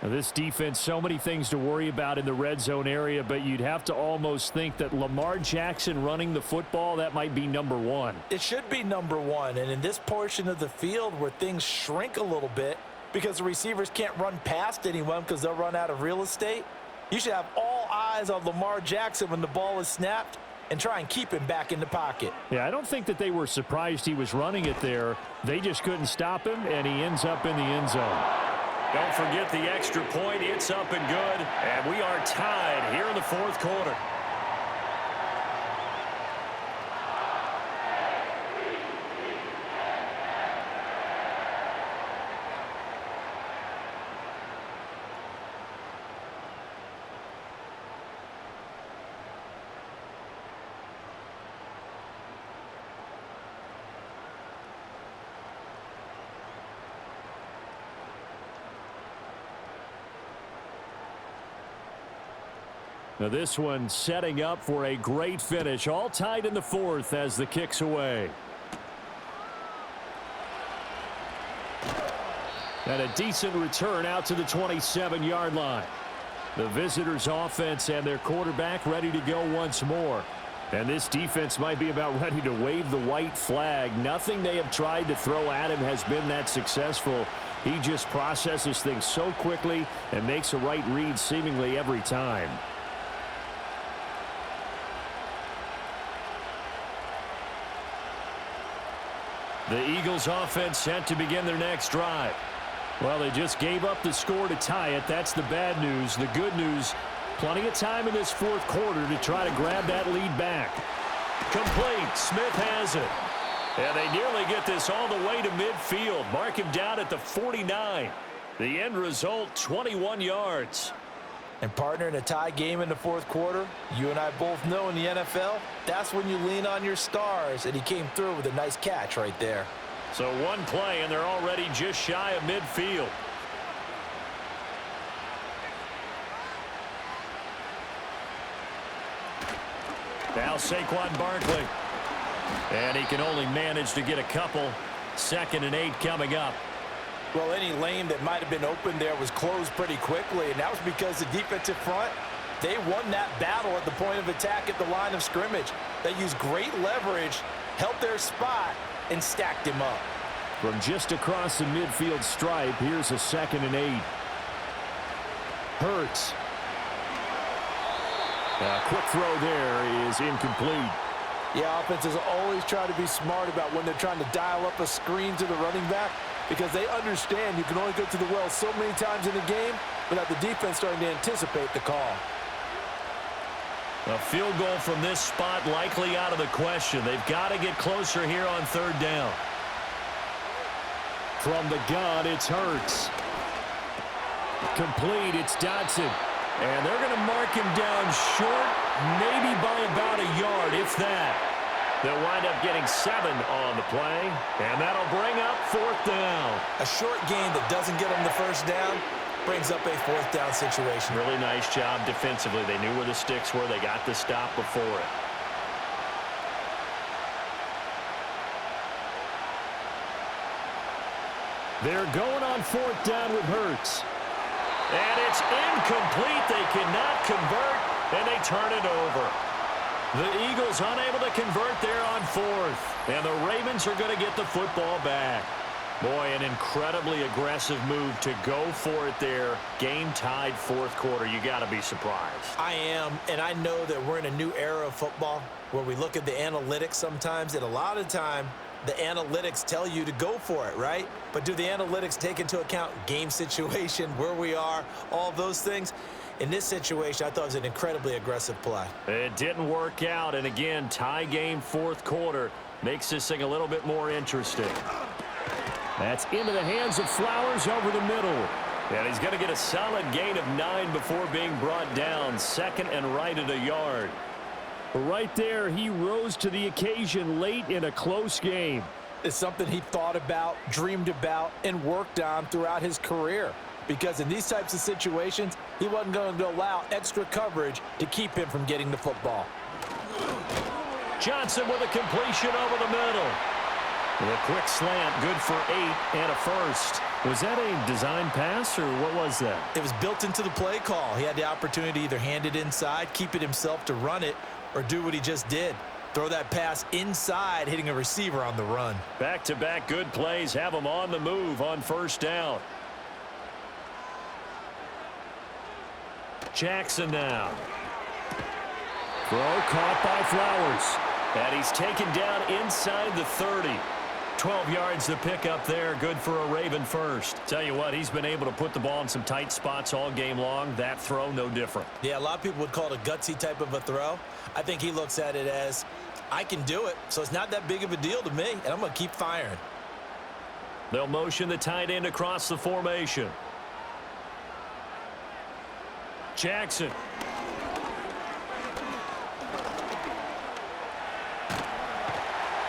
Now, this defense, so many things to worry about in the red zone area, but you'd have to almost think that Lamar Jackson running the football, that might be number one. It should be number one, and in this portion of the field where things shrink a little bit because the receivers can't run past anyone because they'll run out of real estate, you should have all eyes on Lamar Jackson when the ball is snapped and try and keep him back in the pocket. Yeah, I don't think that they were surprised he was running it there. They just couldn't stop him, and he ends up in the end zone. Don't forget the extra point. It's up and good. And we are tied here in the fourth quarter. Now this one setting up for a great finish. All tied in the fourth as the kick's away. And a decent return out to the 27-yard line. The visitors' offense and their quarterback ready to go once more. And this defense might be about ready to wave the white flag. Nothing they have tried to throw at him has been that successful. He just processes things so quickly and makes a right read seemingly every time. The Eagles offense set to begin their next drive. Well, they just gave up the score to tie it. That's the bad news. The good news, plenty of time in this fourth quarter to try to grab that lead back. Complete. Smith has it. And they nearly get this all the way to midfield. Mark him down at the 49. The end result, 21 yards. And partner, in a tie game in the fourth quarter, you and I both know in the NFL, that's when you lean on your stars, and he came through with a nice catch right there. So one play, and they're already just shy of midfield. Now Saquon Barkley. And he can only manage to get a couple. 2nd and 8 coming up. Well, any lane that might have been open there was closed pretty quickly, and that was because the defensive front, they won that battle at the point of attack at the line of scrimmage. They used great leverage, held their spot, and stacked him up. From just across the midfield stripe, here's a 2nd and 8. Hurts. A quick throw there is incomplete. Yeah, offenses always try to be smart about when they're trying to dial up a screen to the running back, because they understand you can only go to the well so many times in the game without the defense starting to anticipate the call. A field goal from this spot likely out of the question. They've got to get closer here on 3rd down. From the gun, it's Hurts. Complete, it's Dotson. And they're going to mark him down short, maybe by about a yard, if that. They'll wind up getting 7 on the play, and that'll bring up 4th down. A short gain that doesn't get them the first down brings up a 4th down situation. Really nice job defensively. They knew where the sticks were. They got the stop before it. They're going on 4th down with Hurts. And it's incomplete. They cannot convert, and they turn it over. The Eagles unable to convert there on 4th. And the Ravens are going to get the football back. Boy, an incredibly aggressive move to go for it there. Game tied 4th quarter. You got to be surprised. I am, and I know that we're in a new era of football where we look at the analytics sometimes, and a lot of time the analytics tell you to go for it, right? But do the analytics take into account game situation, where we are, all those things? In this situation, I thought it was an incredibly aggressive play. It didn't work out, and again, tie game 4th quarter makes this thing a little bit more interesting. That's into the hands of Flowers over the middle. And he's going to get a solid gain of 9 before being brought down. 2nd and right at a yard. Right there, he rose to the occasion late in a close game. It's something he thought about, dreamed about, and worked on throughout his career. Because in these types of situations, He wasn't going to allow extra coverage to keep him from getting the football. Johnson with a completion over the middle. With a quick slant, good for 8 and a first. Was that a design pass, or what was that? It was built into the play call. He had the opportunity to either hand it inside, keep it himself to run it, or do what he just did. Throw that pass inside, hitting a receiver on the run. Back-to-back good plays have him on the move on first down. Jackson now. Throw caught by Flowers. And he's taken down inside the 30. 12 yards to pick up there. Good for a Raven first. Tell you what, he's been able to put the ball in some tight spots all game long. That throw, no different. Yeah, a lot of people would call it a gutsy type of a throw. I think he looks at it as, I can do it, so it's not that big of a deal to me, and I'm going to keep firing. They'll motion the tight end across the formation. Jackson.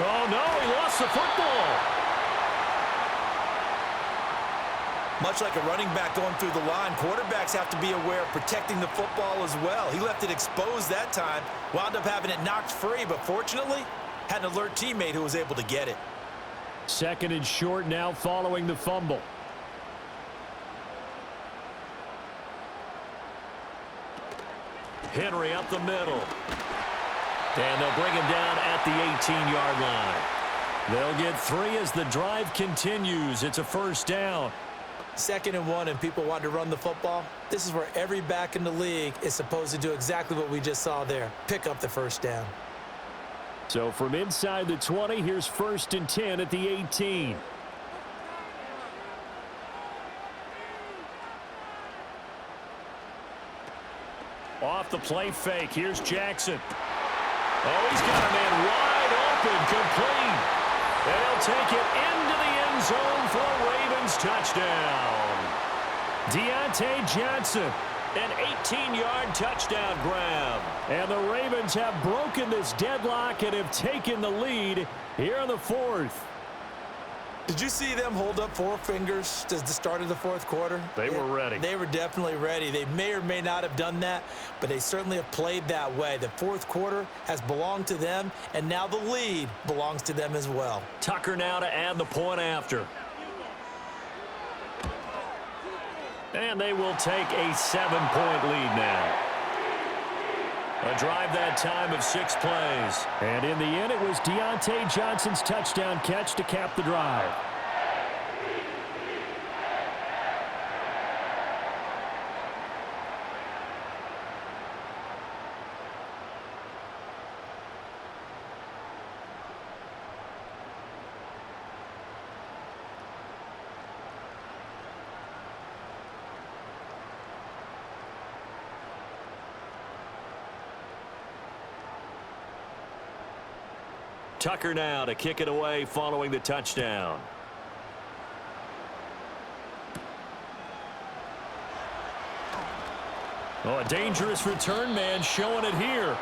Oh, no, he lost the football. Much like a running back going through the line, quarterbacks have to be aware of protecting the football as well. He left it exposed that time, wound up having it knocked free, but fortunately, had an alert teammate who was able to get it. Second and short now following the fumble. Henry up the middle. And they'll bring him down at the 18-yard line. They'll get 3 as the drive continues. It's a first down. 2nd and 1, and people want to run the football. This is where every back in the league is supposed to do exactly what we just saw there. Pick up the first down. So from inside the 20, here's 1st and 10 at the 18. Off the play fake. Here's Jackson. Oh, he's got a man wide open, complete. They'll take it into the end zone for a Ravens touchdown. Deontay Johnson, an 18-yard touchdown grab. And the Ravens have broken this deadlock and have taken the lead here in the 4th. Did you see them hold up 4 fingers at the start of the 4th quarter? They were ready. They were definitely ready. They may or may not have done that, but they certainly have played that way. The 4th quarter has belonged to them, and now the lead belongs to them as well. Tucker now to add the point after. And they will take a 7-point lead now. A drive that time of 6 plays. And in the end, it was Deontay Johnson's touchdown catch to cap the drive. Tucker now to kick it away following the touchdown. Oh, a dangerous return man showing it here.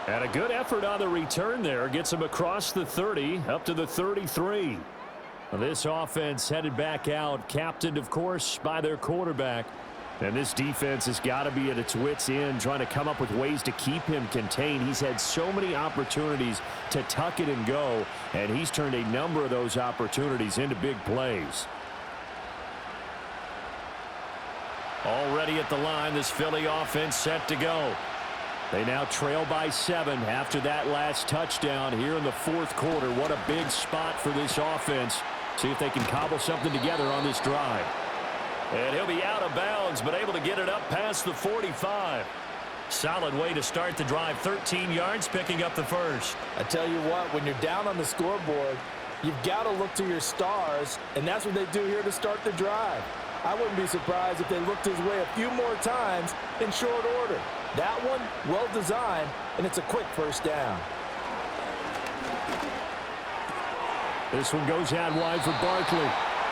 And a good effort on the return there. Gets him across the 30, up to the 33. This offense headed back out, captained, of course, by their quarterback. And this defense has got to be at its wits' end, trying to come up with ways to keep him contained. He's had so many opportunities to tuck it and go, and he's turned a number of those opportunities into big plays. Already at the line, this Philly offense set to go. They now trail by 7 after that last touchdown here in the 4th quarter. What a big spot for this offense. See if they can cobble something together on this drive. And he'll be out of bounds, but able to get it up past the 45. Solid way to start the drive. 13 yards, picking up the first. I tell you what, when you're down on the scoreboard, you've got to look to your stars, and that's what they do here to start the drive. I wouldn't be surprised if they looked his way a few more times in short order. That one, well designed, and it's a quick first down. This one goes out wide for Barkley.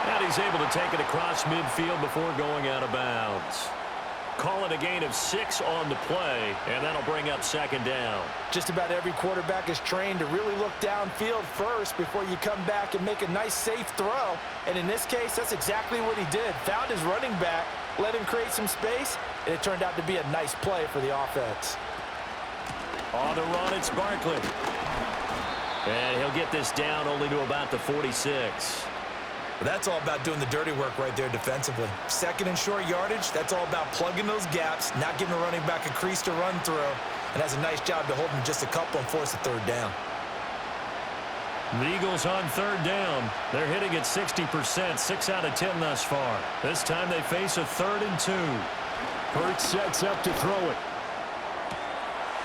And he's able to take it across midfield before going out of bounds. calling a gain of 6 on the play, and that'll bring up second down. Just about every quarterback is trained to really look downfield first before you come back and make a nice, safe throw. And in this case, that's exactly what he did. Found his running back, let him create some space, and it turned out to be a nice play for the offense. On the run, it's Barkley. And he'll get this down only to about the 46. That's all about doing the dirty work right there defensively. Second and short yardage, that's all about plugging those gaps, not giving a running back a crease to run through, and has a nice job to hold him just a couple and force a third down. The Eagles on third down. They're hitting at 60%, 6 out of 10 thus far. This time they face a 3rd and 2. Hurts sets up to throw it.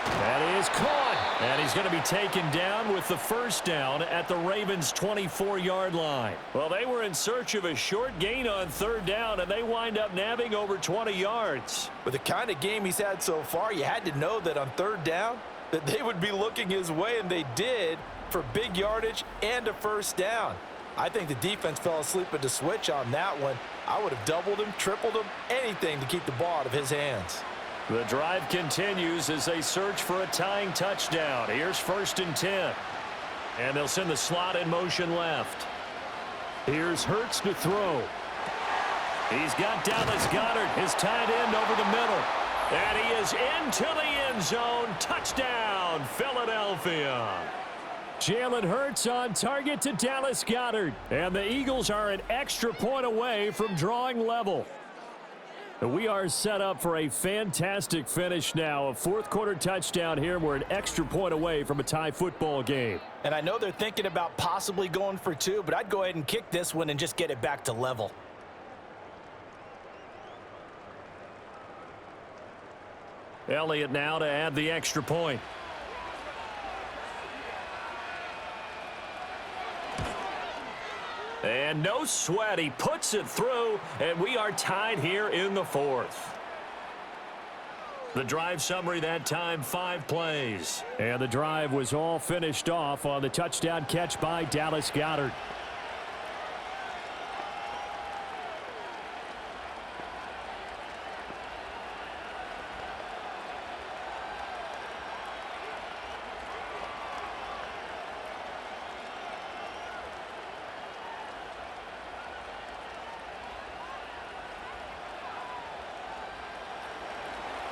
That is caught. And he's going to be taken down with the first down at the Ravens' 24-yard line. Well, they were in search of a short gain on third down, and they wind up nabbing over 20 yards. With the kind of game he's had so far, you had to know that on third down that they would be looking his way, and they did, for big yardage and a first down. I think the defense fell asleep at the switch on that one. I would have doubled him, tripled him, anything to keep the ball out of his hands. The drive continues as they search for a tying touchdown. Here's 1st and 10. And they'll send the slot in motion left. Here's Hurts to throw. He's got Dallas Goedert, his tight end, over the middle. And he is into the end zone. Touchdown, Philadelphia. Jalen Hurts on target to Dallas Goedert. And the Eagles are an extra point away from drawing level. We are set up for a fantastic finish now. A 4th quarter touchdown here. We're an extra point away from a tie football game. And I know they're thinking about possibly going for 2, but I'd go ahead and kick this one and just get it back to level. Elliott now to add the extra point. And no sweat, he puts it through, and we are tied here in the 4th. The drive summary that time, 5 plays. And the drive was all finished off on the touchdown catch by Dallas Goedert.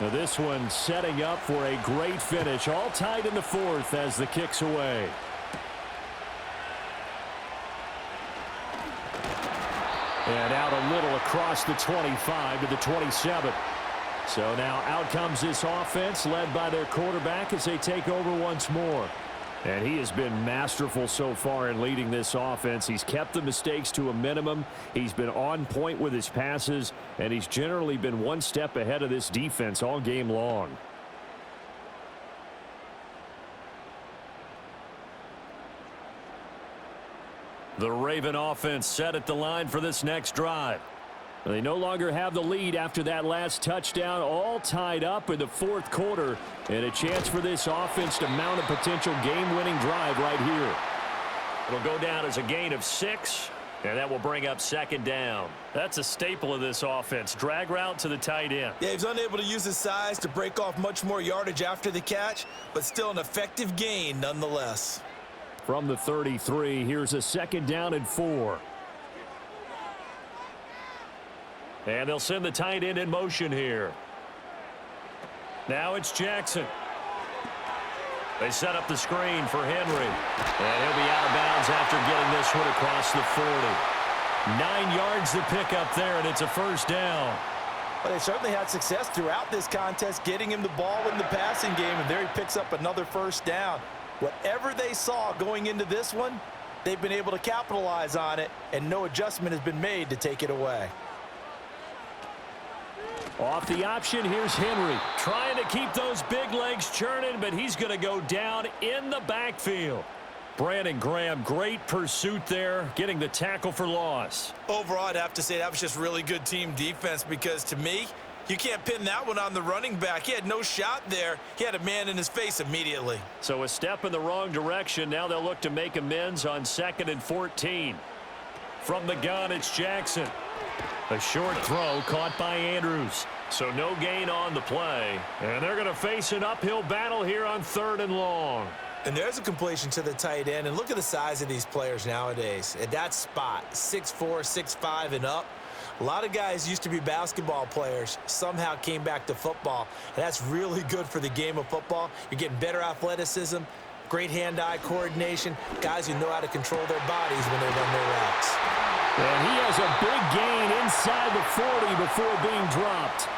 Now this one setting up for a great finish. All tied in the 4th as the kick's away. And out a little across the 25 to the 27. So now out comes this offense led by their quarterback as they take over once more. And he has been masterful so far in leading this offense. He's kept the mistakes to a minimum. He's been on point with his passes, and he's generally been one step ahead of this defense all game long. The Raven offense set at the line for this next drive. They no longer have the lead after that last touchdown, all tied up in the 4th quarter, and a chance for this offense to mount a potential game-winning drive right here. It'll go down as a gain of 6, and that will bring up second down. That's a staple of this offense, drag route to the tight end. Yeah, he's unable to use his size to break off much more yardage after the catch, but still an effective gain nonetheless. From the 33, here's a 2nd down and 4. And they'll send the tight end in motion here. Now it's Jackson. They set up the screen for Henry. And he'll be out of bounds after getting this one across the 40. 9 yards to pick up there, and it's a first down. Well, they certainly had success throughout this contest, getting him the ball in the passing game, and there he picks up another first down. Whatever they saw going into this one, they've been able to capitalize on it, and no adjustment has been made to take it away. Off the option, here's Henry. Trying to keep those big legs churning, but he's going to go down in the backfield. Brandon Graham, great pursuit there, getting the tackle for loss. Overall, I'd have to say that was just really good team defense because, to me, you can't pin that one on the running back. He had no shot there. He had a man in his face immediately. So a step in the wrong direction. Now they'll look to make amends on 2nd and 14. From the gun, it's Jackson. A short throw caught by Andrews. So no gain on the play. And they're going to face an uphill battle here on 3rd and long. And there's a completion to the tight end. And look at the size of these players nowadays. At that spot, 6'4", 6'5", and up. A lot of guys used to be basketball players, somehow came back to football. And that's really good for the game of football. You're getting better athleticism, great hand-eye coordination, guys who know how to control their bodies when they run their routes. And he has a big gain inside the 40 before being dropped.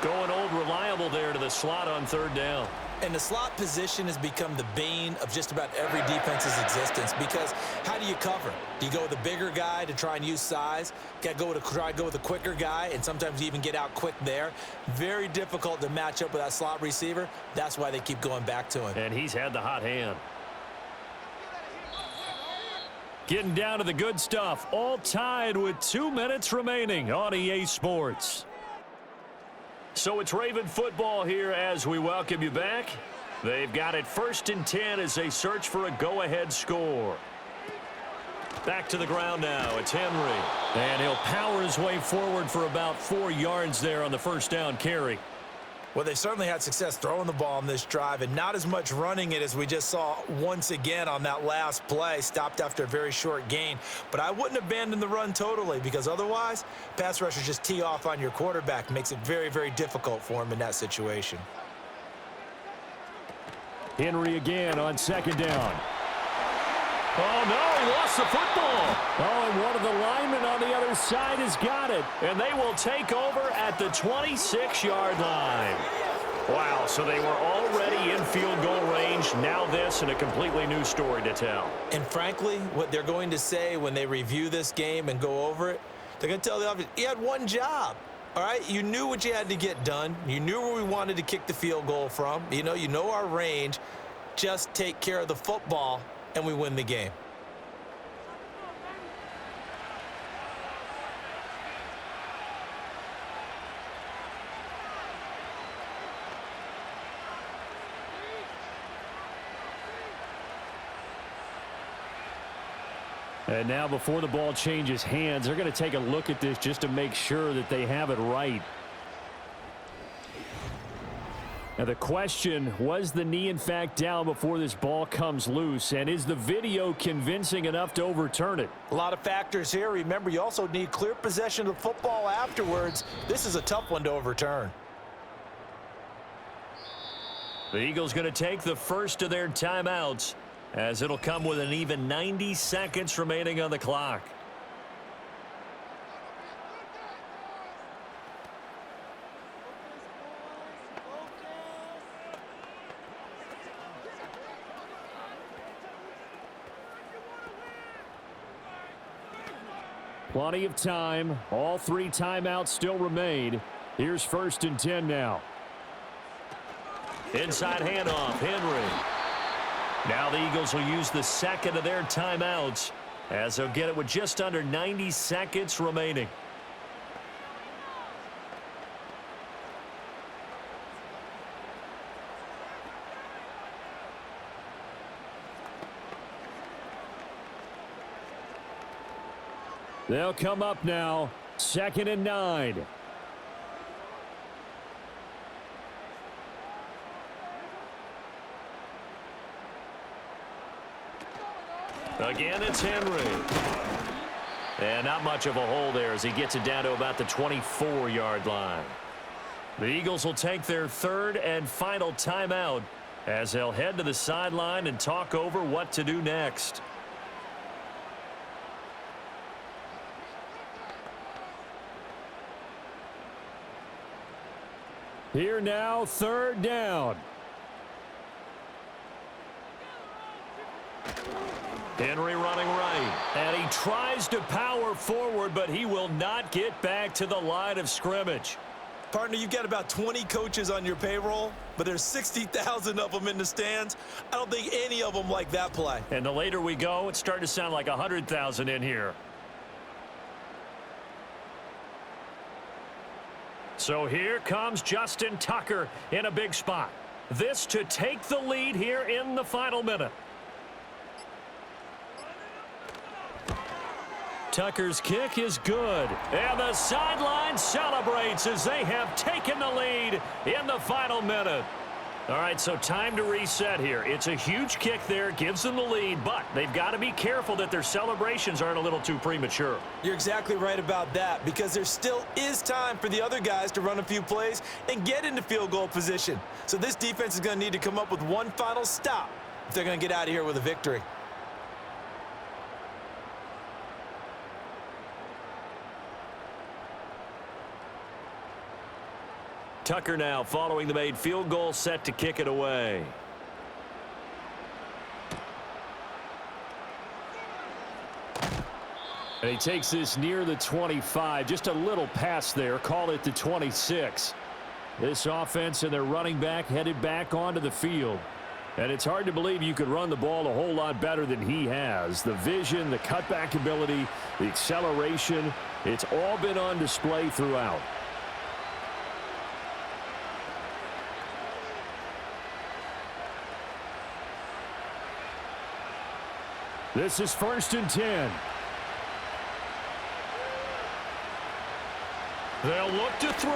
Going old reliable there to the slot on 3rd down. And the slot position has become the bane of just about every defense's existence, because how do you cover? Do you go with a bigger guy to try and use size? Got to try to go with a quicker guy, and sometimes you even get out quick there. Very difficult to match up with that slot receiver. That's why they keep going back to him. And he's had the hot hand. Getting down to the good stuff. All tied with 2 minutes remaining on EA Sports. So it's Raven football here as we welcome you back. They've got it 1st and 10 as they search for a go-ahead score. Back to the ground now. It's Henry. And he'll power his way forward for about 4 yards there on the 1st down carry. Well, they certainly had success throwing the ball on this drive, and not as much running it as we just saw once again on that last play, stopped after a very short gain. But I wouldn't abandon the run totally, because otherwise, pass rushers just tee off on your quarterback. Makes it very, very difficult for him in that situation. Henry again on 2nd down. Oh, no, he lost the football. Oh, and one of the linemen on the other side has got it. And they will take over at the 26-yard line. Wow, so they were already in field goal range. Now this, and a completely new story to tell. And frankly, what they're going to say when they review this game and go over it, they're going to tell the offense, you had one job. All right, you knew what you had to get done. You knew where we wanted to kick the field goal from. You know our range. Just take care of the football, and we win the game. And now before the ball changes hands, they're going to take a look at this just to make sure that they have it right. Now the question, was the knee in fact down before this ball comes loose? And is the video convincing enough to overturn it? A lot of factors here. Remember, you also need clear possession of the football afterwards. This is a tough one to overturn. The Eagles going to take the first of their timeouts, as it'll come with an even 90 seconds remaining on the clock. Plenty of time. All 3 timeouts still remain. Here's 1st and 10 now. Inside handoff, Henry. Now the Eagles will use the second of their timeouts, as they'll get it with just under 90 seconds remaining. They'll come up now. 2nd and 9. Again, it's Henry. And not much of a hole there as he gets it down to about the 24-yard line. The Eagles will take their 3rd and final timeout, as they'll head to the sideline and talk over what to do next. Here now, 3rd down. Henry running right. And he tries to power forward, but he will not get back to the line of scrimmage. Partner, you've got about 20 coaches on your payroll, but there's 60,000 of them in the stands. I don't think any of them like that play. And the later we go, it's starting to sound like 100,000 in here. So here comes Justin Tucker in a big spot. This to take the lead here in the final minute. Tucker's kick is good. And the sideline celebrates as they have taken the lead in the final minute. All right, so time to reset here. It's a huge kick there, gives them the lead, but they've got to be careful that their celebrations aren't a little too premature. You're exactly right about that, because there still is time for the other guys to run a few plays and get into field goal position. So this defense is going to need to come up with one final stop if they're going to get out of here with a victory. Tucker now following the made field goal, set to kick it away. And he takes this near the 25. Just a little pass there. Call it the 26. This offense and their running back headed back onto the field. And it's hard to believe you could run the ball a whole lot better than he has. The vision, the cutback ability, the acceleration, it's all been on display throughout. This is 1st and 10. They'll look to throw.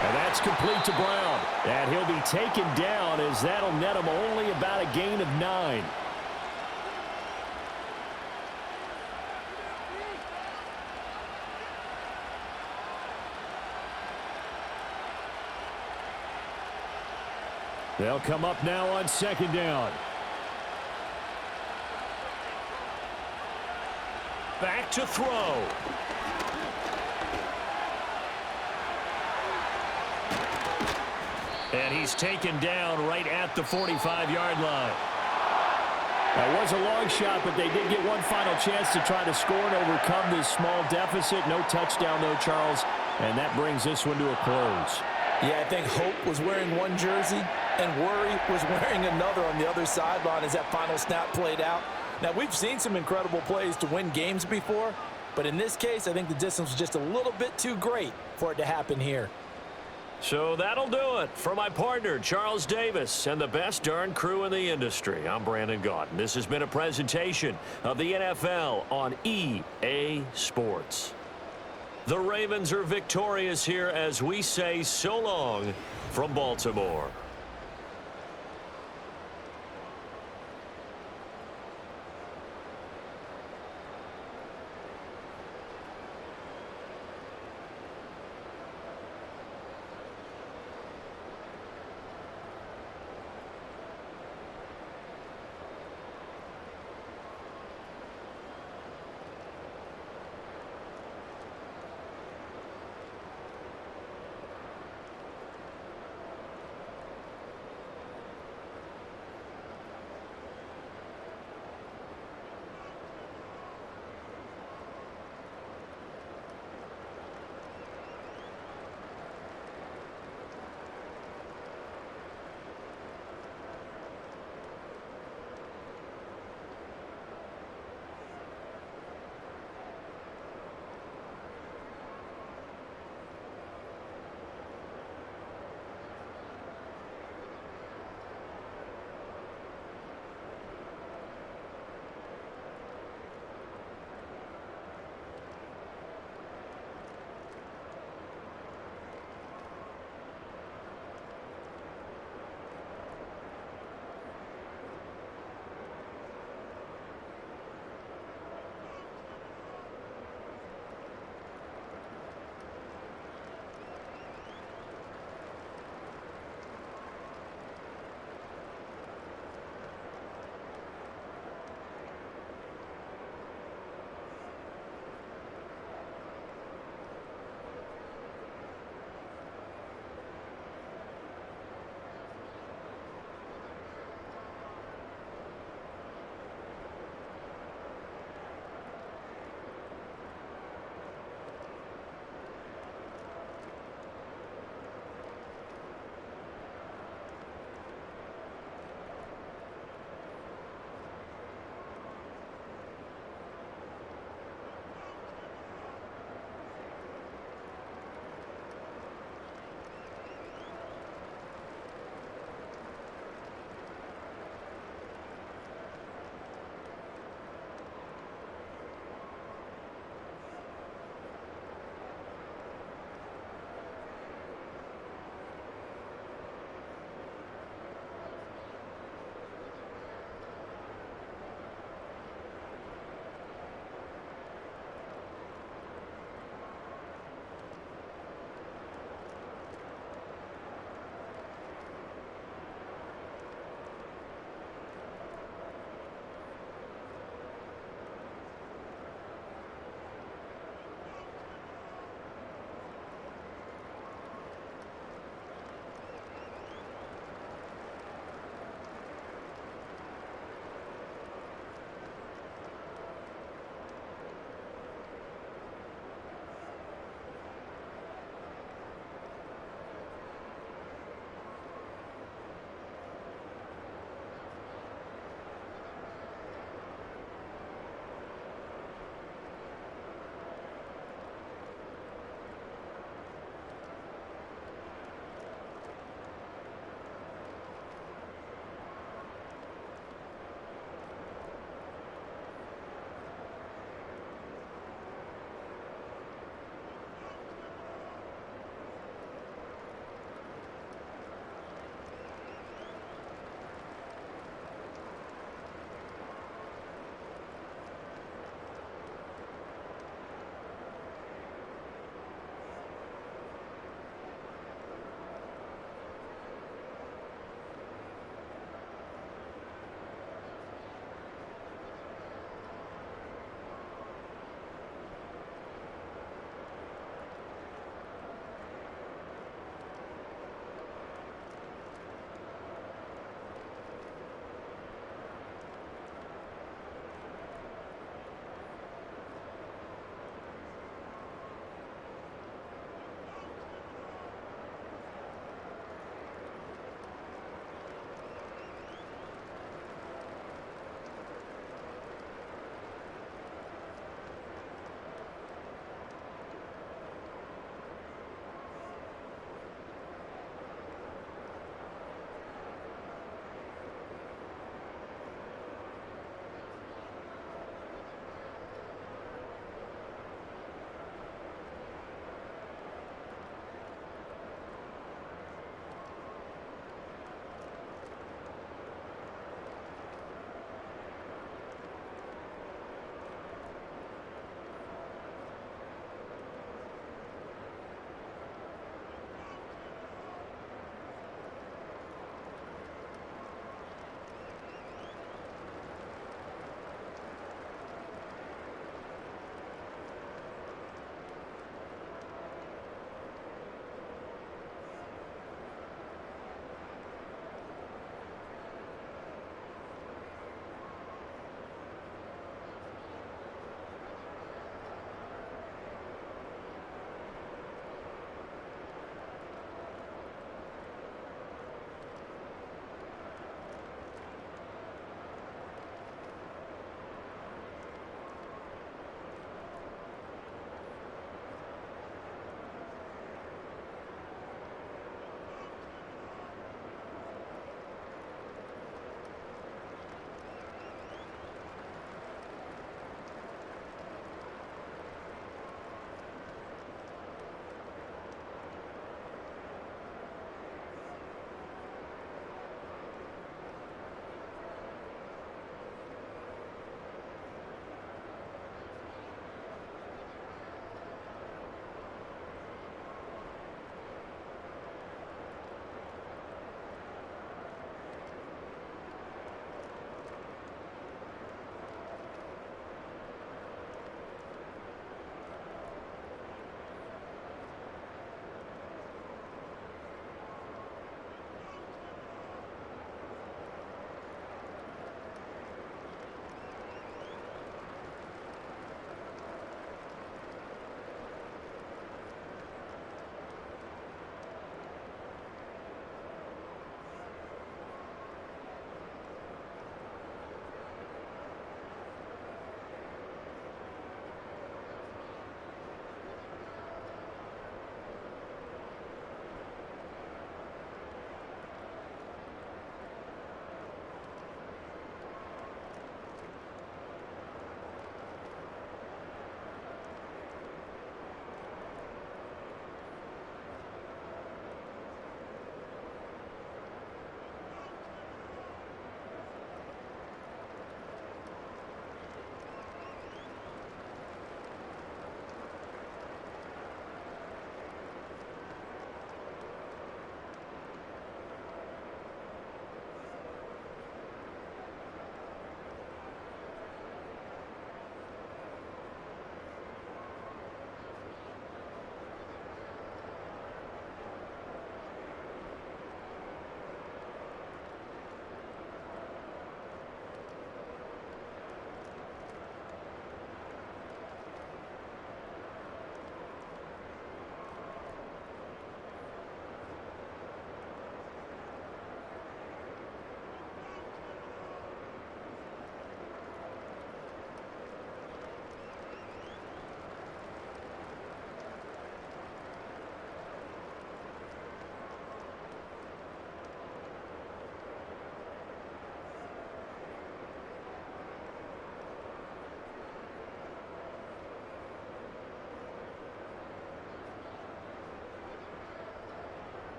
And that's complete to Brown. And he'll be taken down as that'll net him only about a gain of 9. They'll come up now on 2nd down. Back to throw. And he's taken down right at the 45-yard line. That was a long shot, but they did get one final chance to try to score and overcome this small deficit. No touchdown, though, Charles. And that brings this one to a close. Yeah, I think Hope was wearing one jersey and Worry was wearing another on the other sideline as that final snap played out. Now, we've seen some incredible plays to win games before, but in this case, I think the distance was just a little bit too great for it to happen here. So that'll do it for my partner, Charles Davis, and the best darn crew in the industry. I'm Brandon Gaudin. This has been a presentation of the NFL on EA Sports. The Ravens are victorious here as we say so long from Baltimore.